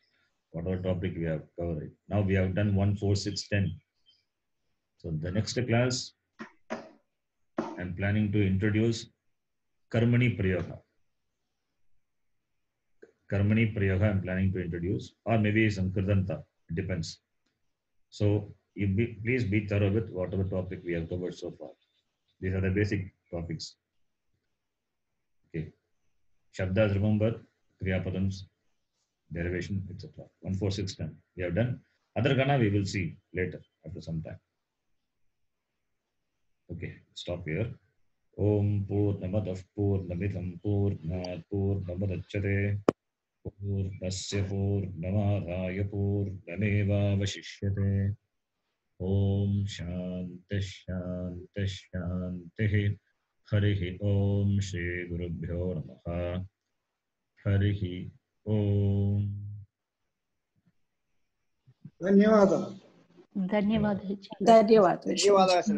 Speaker 1: Whatever topic we have covered. Now we have done 1, 4, 6, 10. So the next class, I'm planning to introduce Karmani Prayoga. Karmani Prayoga I'm planning to introduce, or maybe Sankirtanta. It depends. So please be thorough with whatever topic we have covered so far. These are the basic topics. Okay. Shabdas, remember, Kriyapadams, derivation, etc. 1, 4, 6, 10. We have done. Other Gana we will see later after some time. Okay, stop here. Om Purnamadav Purnamidam Purnat Purnamadachyate Purnasya Purnamadaya Purnameva Vashishyate. Om Shanti Shanti Shanti. Harihi Om Shri Gurubhyo Namaha. Harihi Om.
Speaker 8: Dhanyawada.
Speaker 7: Dhanyawada.
Speaker 3: Dhanyawada.